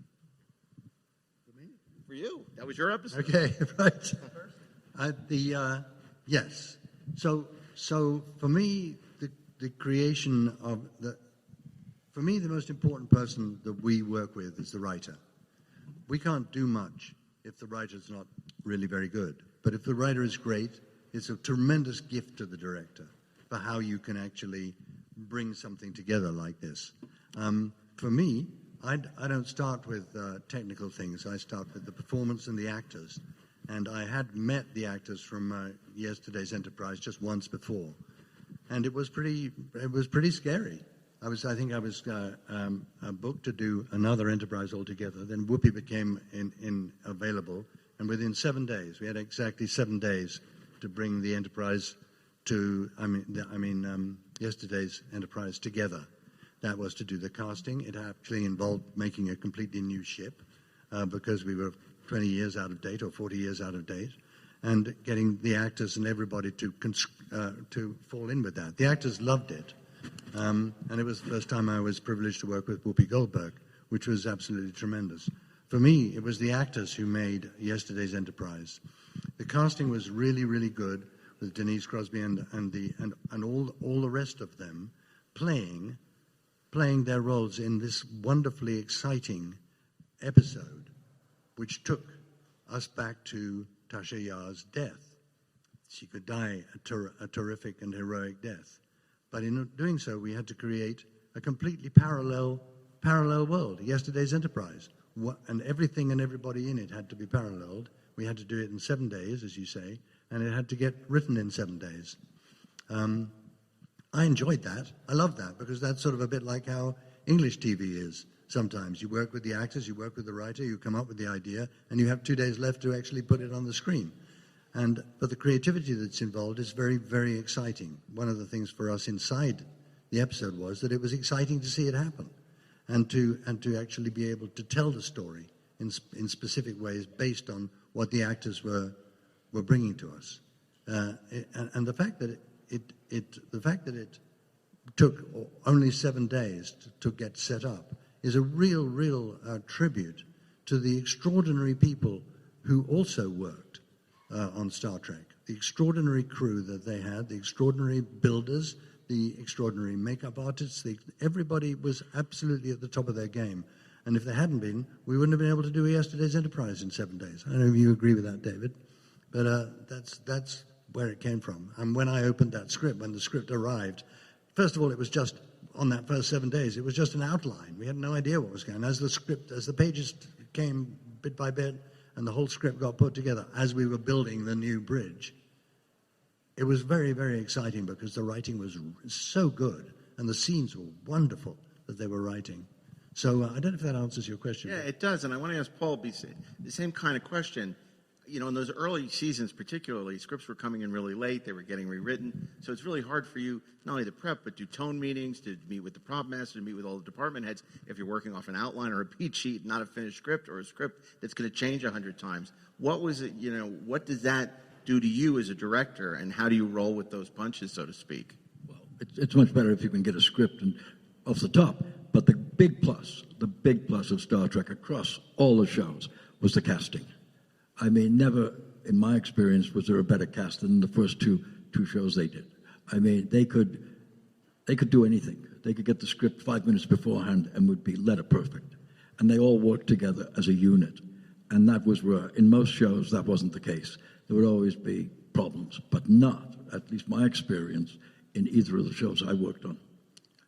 For you, that was your episode. Okay, right. Yes. So for me, the creation of for me, the most important person that we work with is the writer. We can't do much if the writer's not really very good. But if the writer is great, it's a tremendous gift to the director for how you can actually bring something together like this. For me, I don't start with technical things. I start with the performance and the actors. And I had met the actors from yesterday's Enterprise just once before. and it was pretty scary. I think I was booked to do another Enterprise altogether. Then Whoopi became available, and within 7 days, we had exactly 7 days to bring the Enterprise to, yesterday's Enterprise together. That was to do the casting. It actually involved making a completely new ship because we were 20 years out of date or 40 years out of date, and getting the actors and everybody to fall in with that. The actors loved it. And it was the first time I was privileged to work with Whoopi Goldberg, which was absolutely tremendous. For me, it was the actors who made yesterday's Enterprise. The casting was really, really good, with Denise Crosby and all the rest of them playing their roles in this wonderfully exciting episode, which took us back to Tasha Yar's death. She could die a terrific and heroic death. But in doing so, we had to create a completely parallel world, yesterday's Enterprise. And everything and everybody in it had to be paralleled. We had to do it in 7 days, as you say, and it had to get written in 7 days. I enjoyed that. I love that, because that's sort of a bit like how English TV is sometimes. You work with the actors, you work with the writer, you come up with the idea, and you have 2 days left to actually put it on the screen. But the creativity that's involved is very, very exciting. One of the things for us inside the episode was that it was exciting to see it happen, and to actually be able to tell the story in specific ways based on what the actors were bringing to us. And the fact that it took only 7 days to get set up is a real tribute to the extraordinary people who also worked on Star Trek, the extraordinary crew that they had, the extraordinary builders, the extraordinary makeup artists. Everybody was absolutely at the top of their game. And if they hadn't been, we wouldn't have been able to do yesterday's Enterprise in 7 days. I don't know if you agree with that, David, but that's where it came from. And when I opened that script, when the script arrived, first of all, it was just, on that first 7 days, it was just an outline. We had no idea what was going on. As the pages came bit by bit, and the whole script got put together as we were building the new bridge, it was very, very exciting, because the writing was so good and the scenes were wonderful that they were writing. So I don't know if that answers your question. Yeah, it does. And I want to ask Paul the same kind of question. You know, in those early seasons particularly, scripts were coming in really late. They were getting rewritten. So it's really hard for you not only to prep, but do tone meetings, to meet with the prop master, to meet with all the department heads if you're working off an outline or a beat sheet, not a finished script, or a script that's going to change 100 times. What was it, you know, what does that do to you as a director, and how do you roll with those punches, so to speak? Well, it's much better if you can get a script and off the top. But the big plus of Star Trek across all the shows was the casting. I mean, never in my experience was there a better cast than the first two shows they did. I mean, they could do anything. They could get the script 5 minutes beforehand and would be letter perfect. And they all worked together as a unit. And that was where, in most shows, that wasn't the case. There would always be problems, but not, at least my experience, in either of the shows I worked on.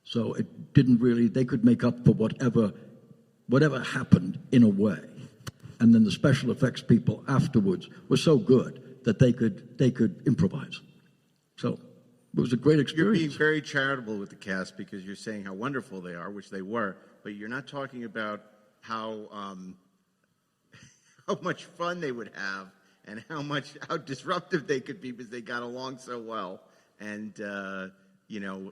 So it didn't really, they could make up for whatever happened in a way. And then the special effects people afterwards were so good that they could improvise. So it was a great experience. You're being very charitable with the cast, because you're saying how wonderful they are, which they were, but you're not talking about how much fun they would have and how disruptive they could be, because they got along so well and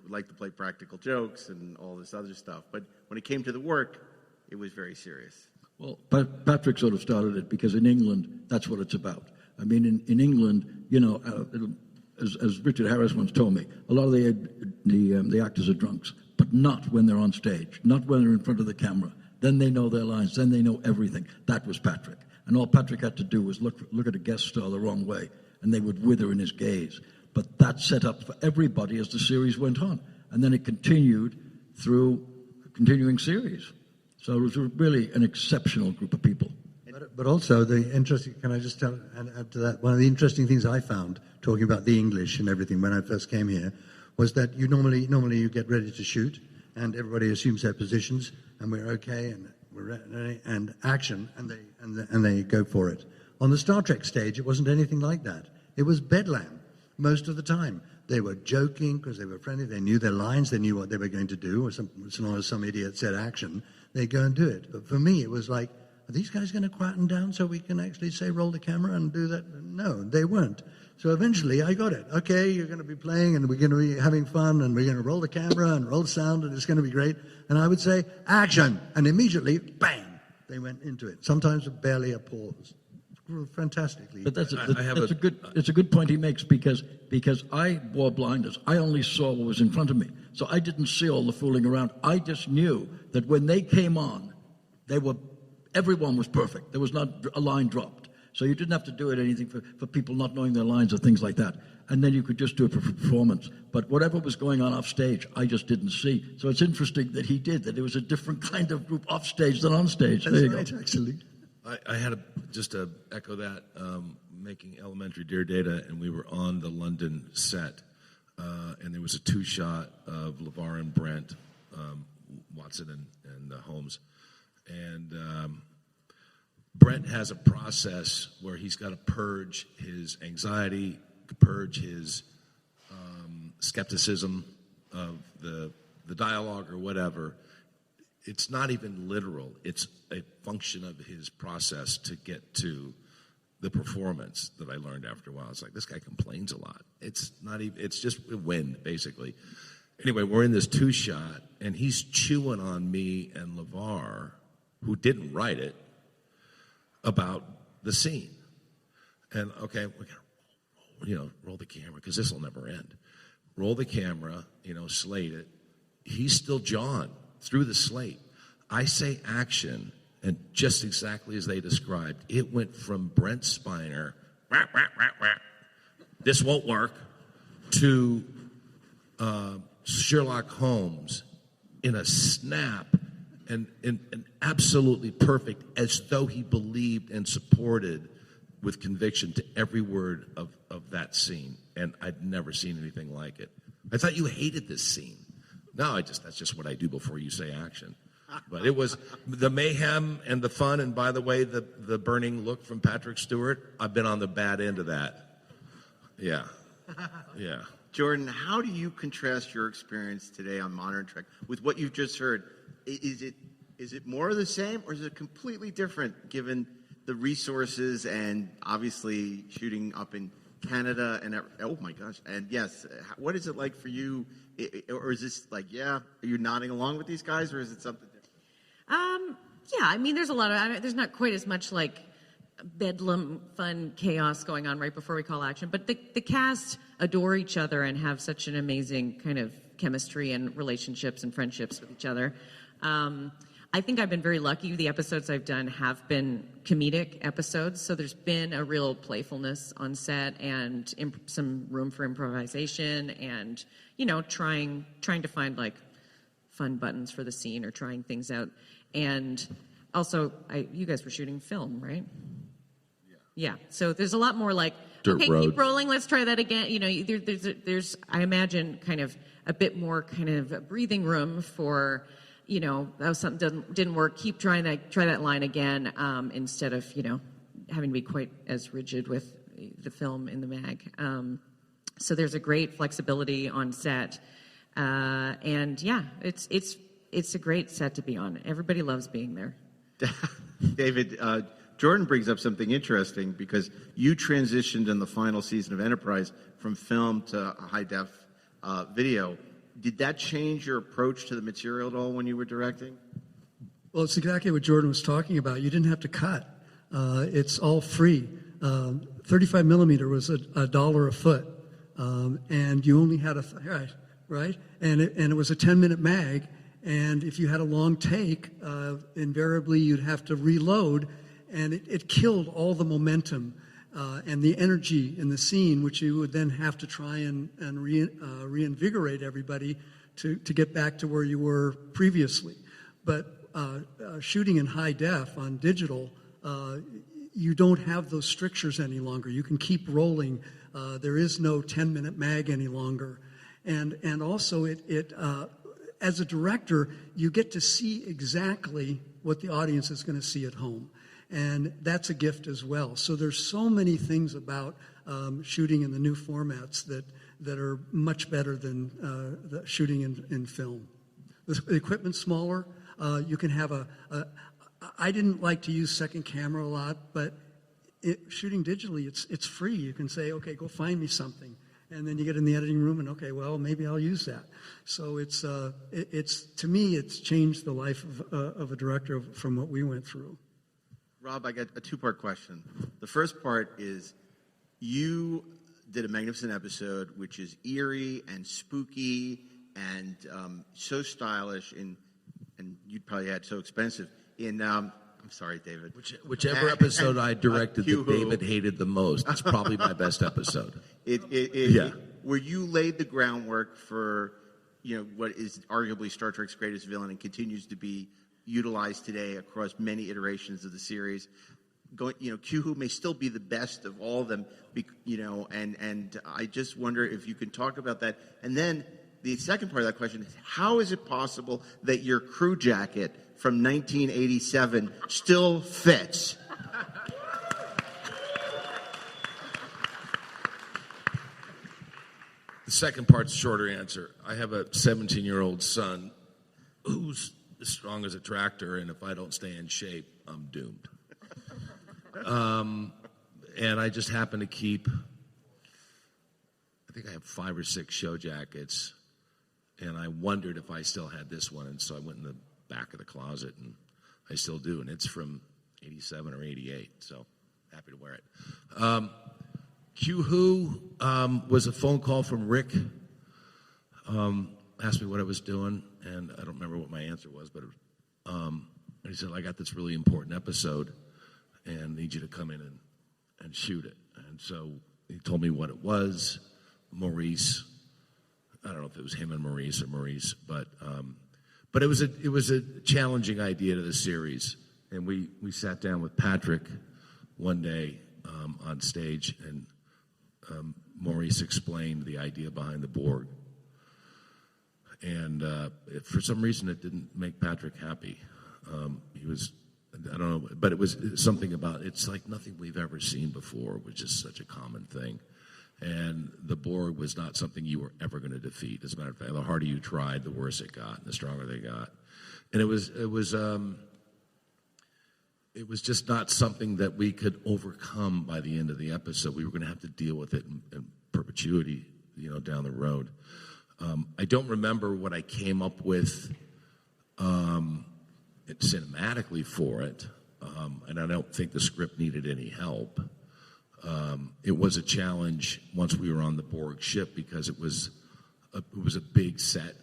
like to play practical jokes and all this other stuff. But when it came to the work, it was very serious. Well, Patrick sort of started it, because in England, that's what it's about. I mean, in England, as Richard Harris once told me, a lot of the actors are drunks, but not when they're on stage, not when they're in front of the camera. Then they know their lines, then they know everything. That was Patrick. And all Patrick had to do was look at a guest star the wrong way, and they would wither in his gaze. But that set up for everybody as the series went on. And then it continued through a continuing series. So it was really an exceptional group of people. But also, can I just add to that? One of the interesting things I found, talking about the English and everything when I first came here, was that you normally you get ready to shoot, and everybody assumes their positions, and we're okay, and we're ready, and action, and they go for it. On the Star Trek stage, it wasn't anything like that. It was bedlam most of the time. They were joking because they were friendly. They knew their lines. They knew what they were going to do. Or as long as some idiot said action, they'd go and do it. But for me, it was like, are these guys going to quieten down so we can actually say roll the camera and do that? No, they weren't. So eventually I got it. Okay, you're going to be playing and we're going to be having fun and we're going to roll the camera and roll sound and it's going to be great. And I would say, action. And immediately, bang, they went into it. Sometimes with barely a pause. Fantastically. But it's a good point he makes because I wore blinders. I only saw what was in front of me. So I didn't see all the fooling around. I just knew that when they came on, everyone was perfect. There was not a line dropped. So you didn't have to do anything for people not knowing their lines or things like that. And then you could just do it for performance. But whatever was going on off stage, I just didn't see. So it's interesting that he did, that it was a different kind of group off stage than on stage. That's right, actually. I had just to echo that, making Elementary Dear Data, and we were on the London set, and there was a two-shot of LeVar and Brent, Watson and Holmes, and Brent has a process where he's got to purge his anxiety, purge his skepticism of the dialogue or whatever. It's not even literal. It's a function of his process to get to the performance that I learned after a while. It's like, this guy complains a lot. It's not even, it's just wind, basically. Anyway, we're in this two-shot, and he's chewing on me and LeVar, who didn't write it, about the scene. And, okay, we gotta, roll the camera, because this will never end. Roll the camera, slate it. He's still John through the slate. I say action, and just exactly as they described, it went from Brent Spiner, wah, wah, wah, wah, this won't work, to Sherlock Holmes in a snap, and absolutely perfect, as though he believed and supported with conviction to every word of that scene. And I'd never seen anything like it. I thought you hated this scene. No, that's just what I do before you say action. But it was the mayhem and the fun, and by the way, the burning look from Patrick Stewart, I've been on the bad end of that. Yeah. Yeah. Jordan, how do you contrast your experience today on Modern Trek with what you've just heard? Is it more of the same, or is it completely different given the resources and obviously shooting up in Canada and oh my gosh, and yes, what is it like for you? Or is this like, are you nodding along with these guys, or is it something different? Yeah, I mean, there's a lot of, there's not quite as much like bedlam, fun chaos going on right before we call action, but the cast adore each other and have such an amazing kind of chemistry and relationships and friendships with each other. I think I've been very lucky. The episodes I've done have been comedic episodes, so there's been a real playfulness on set and some room for improvisation and, trying to find like fun buttons for the scene or trying things out. And also, you guys were shooting film, right? Yeah. So there's a lot more like, dirt okay, road. Keep rolling, let's try that again. There's I imagine kind of a bit more kind of breathing room for, something didn't work, try that line again, instead of, having to be quite as rigid with the film in the mag. So there's a great flexibility on set. And yeah, it's a great set to be on. Everybody loves being there. David, Jordan brings up something interesting because you transitioned in the final season of Enterprise from film to high-def video. Did that change your approach to the material at all when you were directing? Well, it's exactly what Jordan was talking about. You didn't have to cut. It's all free. 35 millimeter was $1 a foot, and you only had right? And it was a 10-minute mag, and if you had a long take, invariably you'd have to reload, and it killed all the momentum and the energy in the scene, which you would then have to try and reinvigorate everybody to get back to where you were previously. But shooting in high def on digital, you don't have those strictures any longer. You can keep rolling. There is no 10-minute mag any longer. And also, as a director, you get to see exactly what the audience is going to see at home. And that's a gift as well. So there's so many things about shooting in the new formats that are much better than the shooting in film. The equipment's smaller. You can have I didn't like to use second camera a lot, but shooting digitally, it's free. You can say, okay, go find me something. And then you get in the editing room and, okay, well, maybe I'll use that. So it's to me, it's changed the life of a director from what we went through. Rob, I got a two-part question. The first part is, you did a magnificent episode, which is eerie and spooky and so stylish, and you'd probably had so expensive. I'm sorry, David. Whichever episode I directed that David hated the most, it's probably my best episode. Where you laid the groundwork for, what is arguably Star Trek's greatest villain and continues to be utilized today across many iterations of the series. Q-Who may still be the best of all of them, and I just wonder if you can talk about that. And then the second part of that question is, how is it possible that your crew jacket from 1987 still fits? The second part's a shorter answer. I have a 17-year-old son who's as strong as a tractor, and if I don't stay in shape, I'm doomed. And I just happen to keep, I think I have 5 or 6 show jackets, and I wondered if I still had this one, and so I went in the back of the closet, and I still do, and it's from 87 or 88, so happy to wear it. Q-Who was a phone call from Rick, asked me what I was doing, and I don't remember what my answer was, but he said, I got this really important episode, and need you to come in and shoot it. And so he told me what it was. Maurice, I don't know if it was him and Maurice or Maurice, but it was a challenging idea to the series. And we sat down with Patrick one day on stage, and Maurice explained the idea behind the Borg. And for some reason, it didn't make Patrick happy. He was, I don't know, but it was something about, it's like nothing we've ever seen before. It was just such a common thing. And the Borg was not something you were ever going to defeat. As a matter of fact, the harder you tried, the worse it got, and the stronger they got. And it was just not something that we could overcome by the end of the episode. We were going to have to deal with it in perpetuity, down the road. I don't remember what I came up with cinematically for it, and I don't think the script needed any help. It was a challenge once we were on the Borg ship because it was a big set,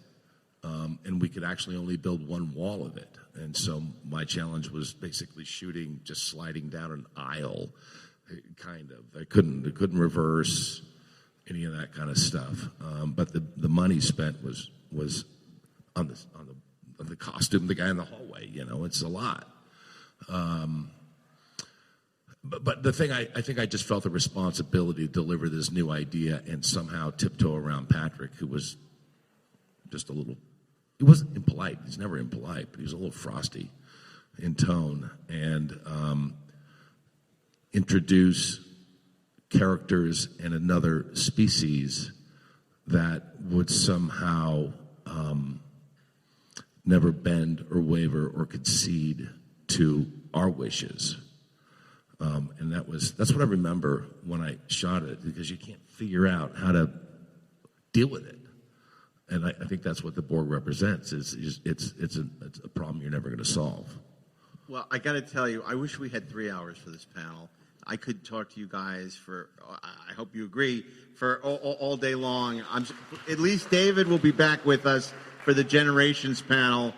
and we could actually only build one wall of it. And so my challenge was basically shooting, just sliding down an aisle, kind of. I couldn't reverse any of that kind of stuff. But the money spent was on the costume, the guy in the hallway. It's a lot. But the thing, I think I just felt the responsibility to deliver this new idea and somehow tiptoe around Patrick, who was just a little, he wasn't impolite. He's never impolite, but he was a little frosty in tone, and introduce characters in another species that would somehow never bend or waver or concede to our wishes. And that's what I remember when I shot it, because you can't figure out how to deal with it. And I think that's what the Borg represents. It's a problem you're never going to solve. Well, I got to tell you, I wish we had 3 hours for this panel. I could talk to you guys for, I hope you agree, for all day long. At least David will be back with us for the Generations panel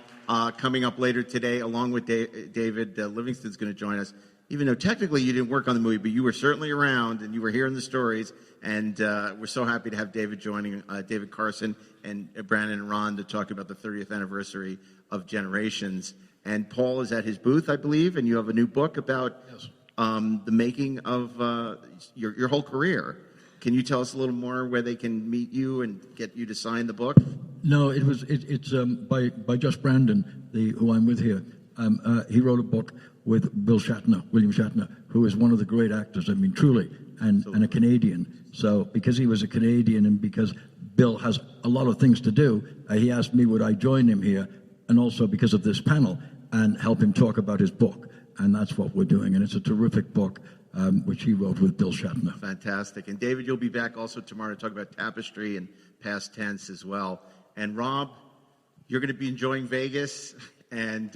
coming up later today, along with David. Livingston's going to join us. Even though technically you didn't work on the movie, but you were certainly around and you were hearing the stories. And we're so happy to have David joining, David Carson and Brandon and Ron, to talk about the 30th anniversary of Generations. And Paul is at his booth, I believe, and you have a new book about the making of your whole career. Can you tell us a little more where they can meet you and get you to sign the book? No, it's by Just Brandon, who I'm with here. He wrote a book with William Shatner, who is one of the great actors. I mean, truly. and a Canadian. So because he was a Canadian and because Bill has a lot of things to do, he asked me would I join him here, and also because of this panel, and help him talk about his book. And that's what we're doing. And it's a terrific book, which he wrote with Bill Shatner. Fantastic. And David, you'll be back also tomorrow to talk about tapestry and past tense as well. And Rob, you're going to be enjoying Vegas, and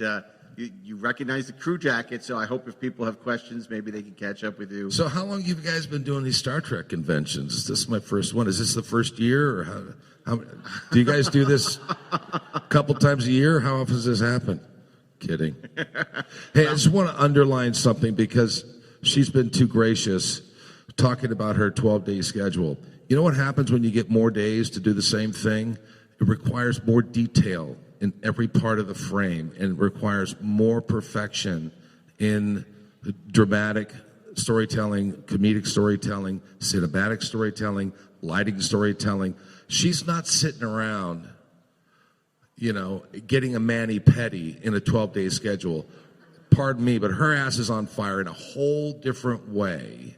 you recognize the crew jacket, so I hope if people have questions, maybe they can catch up with you. So how long have you guys been doing these Star Trek conventions? Is this my first one? Is this the first year? Or how do you guys do this a couple times a year? How often does this happen? Kidding. Hey, I just want to underline something because she's been too gracious talking about her 12-day schedule. You know what happens when you get more days to do the same thing? It requires more detail in every part of the frame, and it requires more perfection in dramatic storytelling, comedic storytelling, cinematic storytelling, lighting storytelling. She's not sitting around, getting a mani-pedi in a 12-day schedule. Pardon me, but her ass is on fire in a whole different way.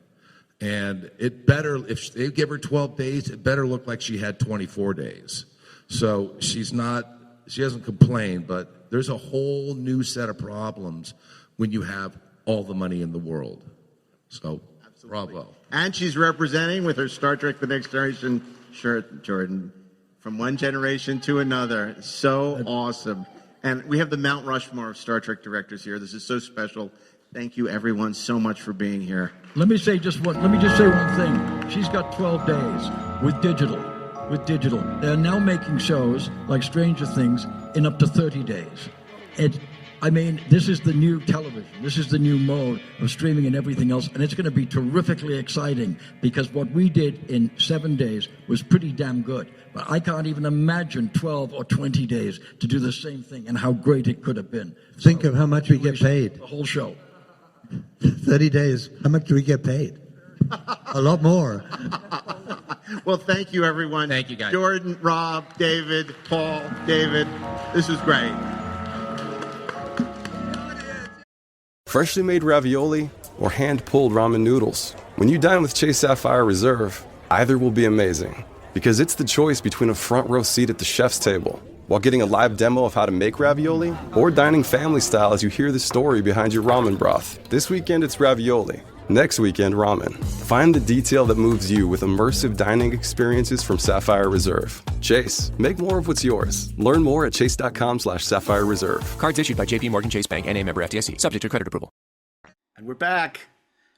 And it better, if they give her 12 days, it better look like she had 24 days. So she doesn't complain, but there's a whole new set of problems when you have all the money in the world. So, bravo. And she's representing with her Star Trek The Next Generation shirt, Jordan, from one generation to another. So awesome. And we have the Mount Rushmore of Star Trek directors here. This is so special. Thank you, everyone, so much for being here. Let me just say one thing. She's got 12 days with digital. They're now making shows like Stranger Things in up to 30 days. This is the new television. This is the new mode of streaming and everything else. And it's going to be terrifically exciting because what we did in 7 days was pretty damn good. But I can't even imagine 12 or 20 days to do the same thing and how great it could have been. Think of how much we get paid. The whole show. 30 days. How much do we get paid? A lot more. Well, thank you, everyone. Thank you, guys. Jordan, Rob, David, Paul, David. This was great. Freshly made ravioli or hand-pulled ramen noodles. When you dine with Chase Sapphire Reserve, either will be amazing. Because it's the choice between a front row seat at the chef's table, while getting a live demo of how to make ravioli, or dining family style as you hear the story behind your ramen broth. This weekend it's ravioli. Next weekend, ramen. Find the detail that moves you with immersive dining experiences from Sapphire Reserve. Chase, make more of what's yours. Learn more at chase.com/Sapphire Reserve. Cards issued by J.P. Morgan Chase Bank, N.A. member FDIC, subject to credit approval. And we're back.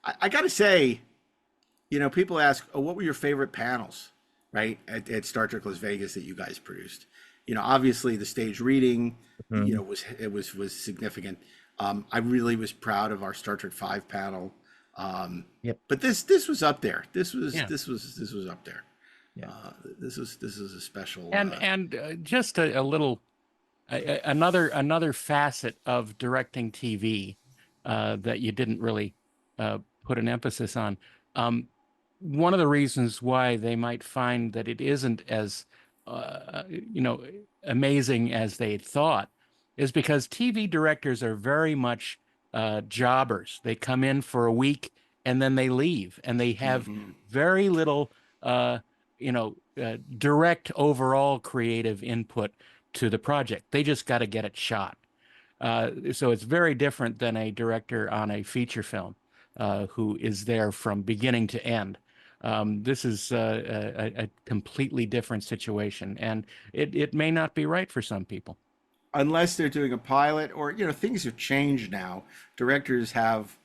I got to say, people ask, what were your favorite panels, right, at Star Trek Las Vegas that you guys produced? Obviously the stage reading, was significant. I really was proud of our Star Trek V panel. But this was up there. This was up there. Yeah. This is a special. And just a little, another facet of directing TV that you didn't really put an emphasis on. One of the reasons why they might find that it isn't as amazing as they had thought is because TV directors are very much jobbers. They come in for a week and then they leave, and they have very little, direct overall creative input to the project. They just got to get it shot. So it's very different than a director on a feature film who is there from beginning to end. This is a completely different situation, and it may not be right for some people. Unless they're doing a pilot or, things have changed now. Directors have,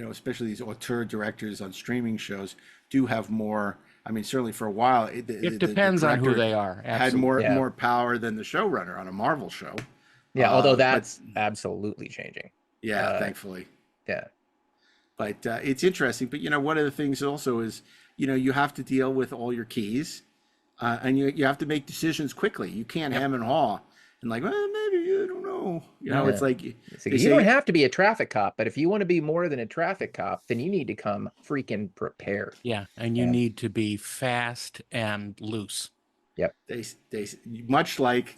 especially these auteur directors on streaming shows do have more. I mean, certainly for a while, it depends on who they are. Absolutely. Had more power than the showrunner on a Marvel show. Yeah, although that's absolutely changing. Yeah, thankfully. Yeah. But it's interesting. But, one of the things also is, you have to deal with all your keys and you have to make decisions quickly. You can't hem and haw. And maybe I don't know. It's like you don't have to be a traffic cop, but if you want to be more than a traffic cop, then you need to come freaking prepared. Yeah, and you need to be fast and loose. Yep. They much like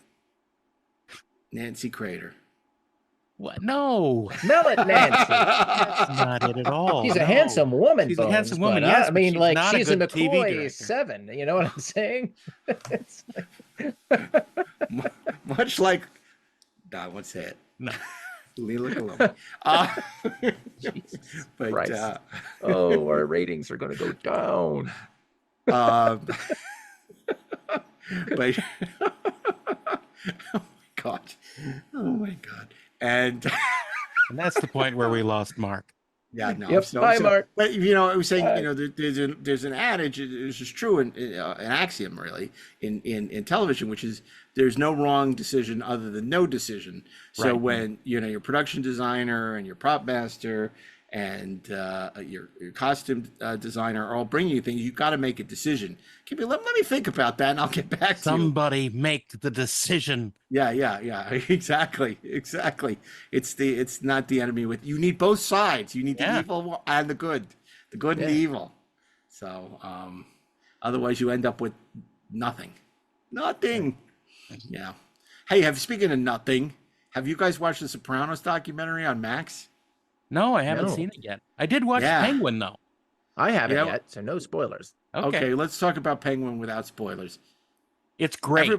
Nancy Crater. What? No. Smell it, Nancy. That's not it at all. She's a No. handsome woman. She's Bones, a handsome woman, but yes. I mean, but like not a she's a good TV McCoy director. 7. You know what I'm saying? It's like... Much like, I won't say it. No. Leave it alone. But Christ. Oh, our ratings are going to go down. But oh my god, and that's the point where we lost Mark. Yeah, no. Yep. Bye, Mark. But I was saying, there's an adage. It's just true, an axiom, really, in television, which is there's no wrong decision other than no decision. So Right. when your production designer and your prop master and your costume designer are all bringing you things, you've got to make a decision. Let me think about that, and I'll get back to you. Somebody make the decision. Yeah, exactly. It's not the enemy you need both sides. You need the evil and the good and the evil. So otherwise you end up with nothing. Yeah. Hey, speaking of nothing, have you guys watched the Sopranos documentary on Max? No, I haven't seen it yet. I did watch Penguin though. I haven't yet, so no spoilers. Okay, let's talk about Penguin without spoilers. It's great.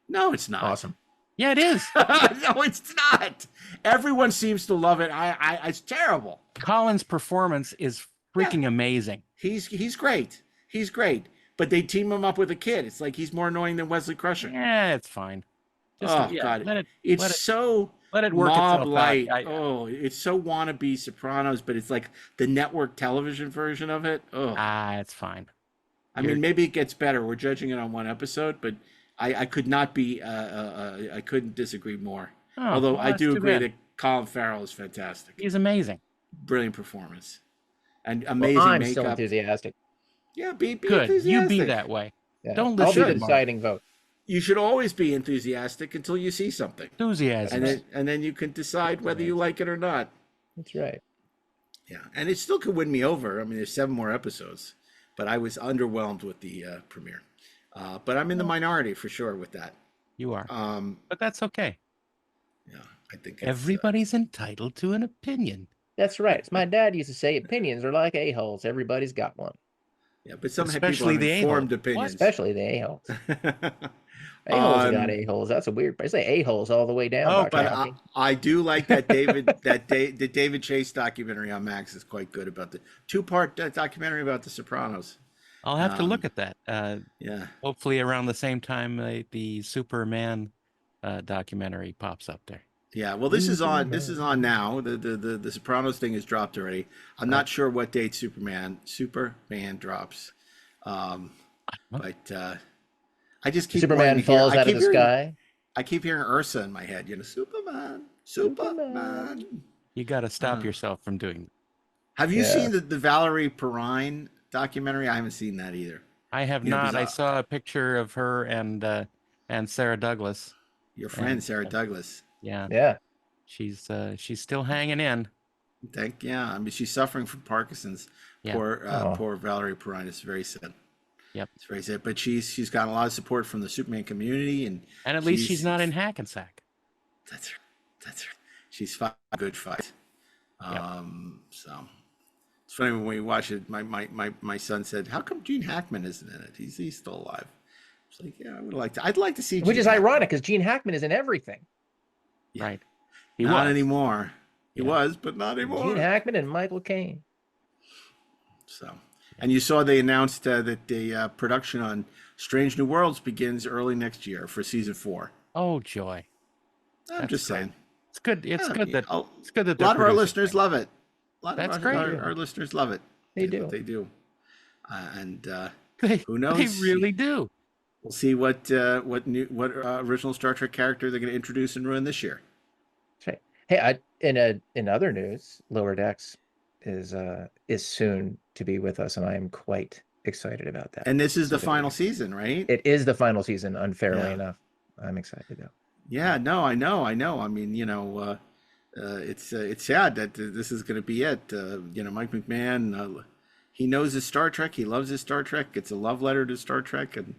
No, it's not. Awesome. Yeah, it is. No, it's not. Everyone seems to love it. It's terrible. Colin's performance is freaking amazing. He's great. He's great. But they team him up with a kid. It's like he's more annoying than Wesley Crusher. Yeah, it's fine. God, let it work mob itself light. out. It's so wannabe Sopranos, but it's like the network television version of it. It's fine. I mean, maybe it gets better. We're judging it on one episode, but I could not be. I couldn't disagree more. Although I do agree that Colin Farrell is fantastic. He's amazing. Brilliant performance and amazing I'm makeup. still enthusiastic. Yeah, be good. enthusiastic. You be that way. Yeah. Don't listen I'll be to the deciding vote. You should always be enthusiastic until you see something. Enthusiasm. And then you can decide whether you like it or not. That's right. Yeah, and it still could win me over. I mean, there's 7 more episodes, but I was underwhelmed with the premiere. But I'm in the minority for sure with that. You are. But that's okay. Yeah, I think everybody's entitled to an opinion. That's right. My dad used to say opinions are like a-holes. Everybody's got one. Yeah, but some Especially people have informed the opinions. Especially the a-holes. A-holes got a-holes. That's a weird. I say a-holes all the way down. Oh, Dr. but Hockey. I do like that the David Chase documentary on Max is quite good about the 2-part documentary about the Sopranos. I'll have to look at that. Yeah. Hopefully around the same time the Superman documentary pops up there. Yeah, well, this is on now. The Sopranos thing is dropped already. I'm not sure what date Superman drops, but I just keep Superman falls out of the sky. I keep hearing Ursa in my head. Superman. You got to stop yourself from doing that. Have you seen the Valerie Perrine documentary? I haven't seen that either. I have not. I saw a picture of her and Sarah Douglas. Your friend Sarah Douglas. Yeah. She's still hanging in. I mean, she's suffering from Parkinson's. Yeah. Poor Valerie Perrine. It's very sad. Yep. It's very sad. But she's got a lot of support from the Superman community, and at least she's not in Hackensack. That's right. She's fought a good fight. So it's funny when we watch it. My son said, "How come Gene Hackman isn't in it? He's still alive." It's like, yeah, I'd like to see. Which Gene is Hackman. ironic because Gene Hackman is in everything. Yeah. Right. Not anymore. He was, but not anymore. Gene Hackman and Michael Caine. So, and you saw they announced that the production on Strange New Worlds begins early next year for season 4. Oh, joy! I'm just saying. It's good. It's good that a lot of our listeners love it. That's great. Our listeners love it. They do. They do. And They, who knows? They really do. We'll see what original Star Trek character they're going to introduce and ruin this year. Right. Hey, in other news, Lower Decks is soon to be with us, and I am quite excited about that. And this is the final season, right? It is the final season. Unfairly enough, I'm excited though. Yeah, no, I know. I mean, it's sad that this is going to be it. Mike McMahon, he knows his Star Trek. He loves his Star Trek. It's a love letter to Star Trek, and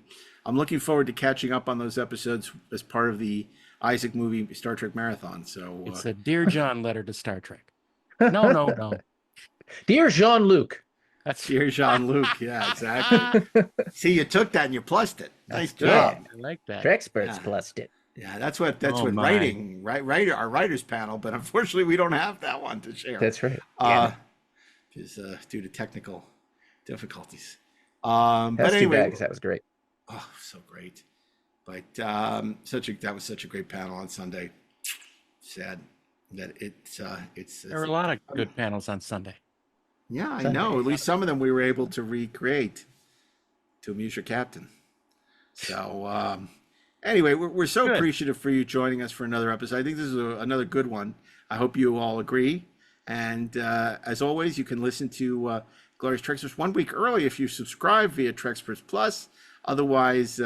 I'm looking forward to catching up on those episodes as part of the Isaac movie Star Trek marathon. So it's a Dear John letter to Star Trek. No. Dear Jean-Luc. That's Dear Jean-Luc. Yeah, exactly. See, you took that and you plussed it. Nice job. I like that. Treksperts plussed it. Yeah, that's what Oh, my. writing, our writers panel, but unfortunately we don't have that one to share. That's right. Because due to technical difficulties. That's But too anyway, bad, 'cause that was great. Oh, so great. But that was such a great panel on Sunday. Sad that it's There were a lot of good panels on Sunday. Yeah, I know. At least some of them we were able to recreate to amuse your captain. So anyway, we're so appreciative for you joining us for another episode. I think this is another good one. I hope you all agree. And as always, you can listen to Glorious Treksperts 1 week early if you subscribe via TREKSPERTS Plus. Otherwise,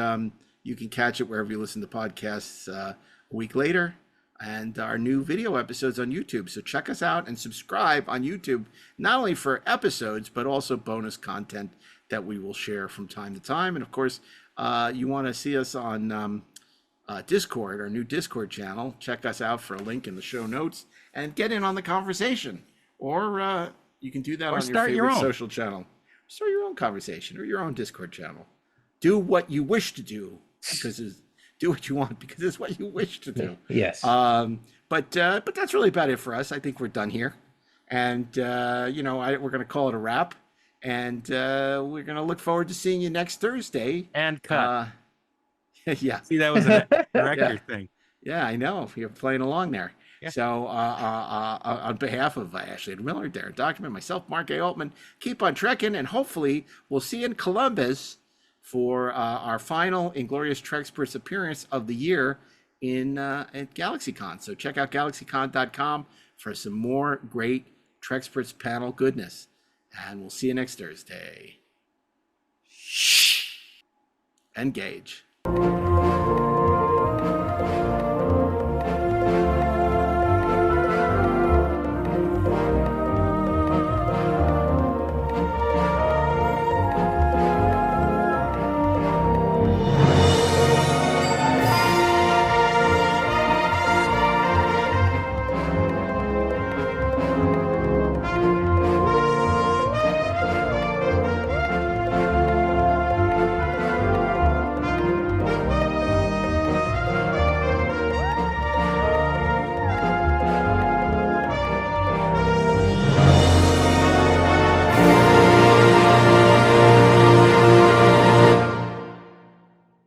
you can catch it wherever you listen to podcasts a week later. And our new video episodes on YouTube. So check us out and subscribe on YouTube, not only for episodes, but also bonus content that we will share from time to time. And of course, you want to see us on Discord, our new Discord channel. Check us out for a link in the show notes and get in on the conversation. Or you can do that on your favorite social channel. Start your own conversation or your own Discord channel. Do what you wish to do, because do what you want, because it's what you wish to do. Yes. But that's really about it for us. I think we're done here, and we're going to call it a wrap, and we're going to look forward to seeing you next Thursday. And cut. Yeah. See, that was a director thing. Yeah, I know. You're playing along there. Yeah. So on behalf of Ashley Miller, Darren Doctorman, myself, Mark A. Altman, keep on trekking, and hopefully we'll see you in Columbus for our final Inglorious Treksperts appearance of the year at Galaxycon. So check out galaxycon.com for some more great Treksperts panel goodness. And we'll see you next Thursday. Engage.